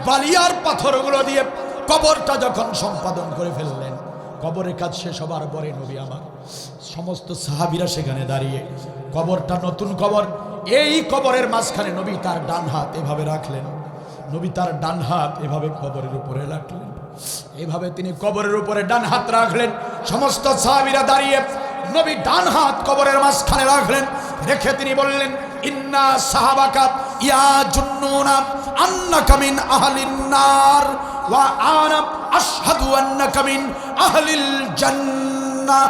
বালিয়ার পাথরগুলো দিয়ে কবরটা যখন সম্পাদন করে ফেললেন, কবরের কাজ শেষ হবার পরে নবী আমার সমস্ত সাহাবীরা সেখানে দাঁড়িয়ে, কবরটা নতুন কবর, এই কবরের মাঝখানে নবী তার ডান হাত এভাবে রাখলেন, নবী তার ডান হাত এভাবে কবরের উপরে রাখলেন, এভাবে তিনি কবরের উপরে ডান হাত রাখলেন। সমস্ত সাহাবীরা দাঁড়িয়ে নবী ডান হাত কবরের মাঝখানে রাখলেন, রেখে তিনি বললেন, ইন্না সাহাবাকা ইয়াজুন্নুনা আন্নাকা মিন আহলিন নার ওয়া আনা আশহাদু আন্নাকা মিন আহলিল জান্নাহ।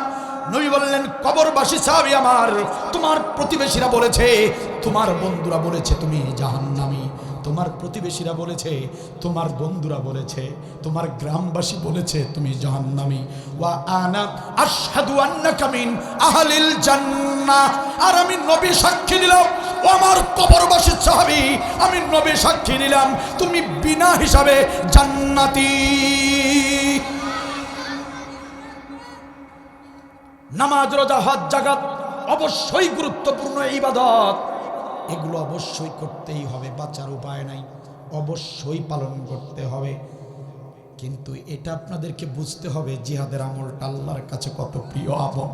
নবী বললেন, কবরবাসী সাহাবী আমার, তোমার প্রতিবেশীরা বলেছে, তোমার বন্ধুরা বলেছে তুমি জাহান্নামী, তোমার প্রতিবেশীরা বলেছে, তোমার বন্ধুরা বলেছে, তোমার গ্রামবাসী বলেছে তুমি জাহান্নামী। ওয়া আনা আশহাদু আন্নাকা মিন আহলিল জান্নাহ, আর আমি নবী সাক্ষী দিলাম, ও আমার কবরবাসী সাহাবী, আমি নবী সাক্ষী দিলাম তুমি বিনা হিসাবে জান্নাতি। নামাজ, রোজা, হজ, যাকাত অবশ্যই গুরুত্বপূর্ণ ইবাদত, এগুলো অবশ্যই করতেই হবে, বাঁচার উপায় নাই, অবশ্যই পালন করতে হবে। কিন্তু এটা আপনাদেরকে বুঝতে হবে, জিহাদের আমলটা আল্লাহর কাছে কত প্রিয় আমল।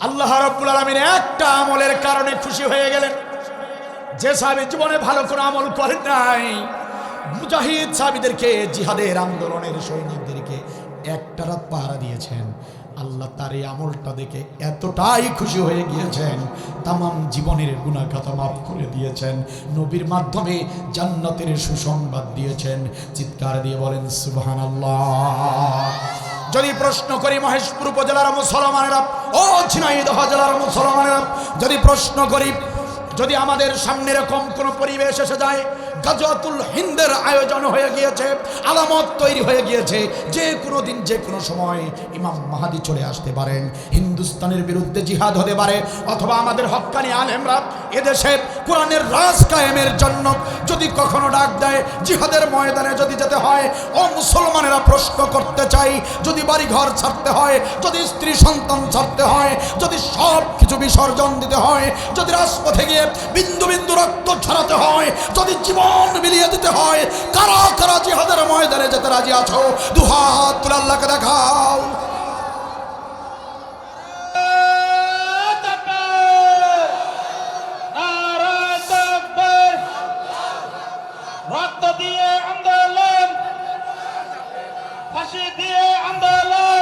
আল্লাহ রাব্বুল আলামিন একটা আমলের কারণে খুশি হয়ে গেলেন। যে সাহাবী জীবনে ভালো কোনো আমল করেন নাই, মুজাহিদ সাহাবীদেরকে, জিহাদের আন্দোলনের সৈনিকদেরকে একটা রাত পাহারা দিয়েছেন, আল্লাহ তার এই আমলটা দেখে এতটাই খুশি হয়ে গিয়েছেন, তামাম জীবনের গুনাহ খাতা মাফ করে দিয়েছেন, নবীর মাধ্যমে জান্নাতের সুসংবাদ দিয়েছেন। চিৎকার দিয়ে বলেন সুবহানাল্লাহ। যদি প্রশ্ন করি মহেশপুর উপজেলার মুসলমানেরা, ও ঝিনাইদহ জেলার মুসলমানেরা, যদি প্রশ্ন করি, যদি আমাদের সামনে এরকম কোন পরিবেশ এসে যায়, গাজওয়াতুল হিন্দের আয়োজন হয়ে গিয়েছে, আলামত তৈরি হয়ে গিয়েছে, যে কোনো দিন যে কোনো সময় ইমাম মাহদী চলে আসতে পারেন, হিন্দুস্তানের বিরুদ্ধে জিহাদ হতে পারে, অথবা আমাদের হক্কানি আলেমরা এদেশে কোরআনের রাজ কায়েমের জন্য যদি কখনো ডাক দেয়, জিহাদের ময়দানে যদি যেতে হয়, ও মুসলমানেরা প্রশ্ন করতে চাই, যদি বাড়ি ঘর ছাড়তে হয়, যদি স্ত্রী সন্তান ছাড়তে হয়, যদি সব কিছু বিসর্জন দিতে হয়, যদি রাজপথে গিয়ে বিন্দু বিন্দু রক্ত ছড়াতে হয়, যদি জীবন বিলিয়ে দিতে হয়, কারা কারা জিহাদের ময়দানে যেতে রাজি আছো? দুহাত তুলে আল্লাহকে দেখাও। রক্ত দিয়ে আন্দোলন, ফাঁসি দিয়ে আন্দোলন,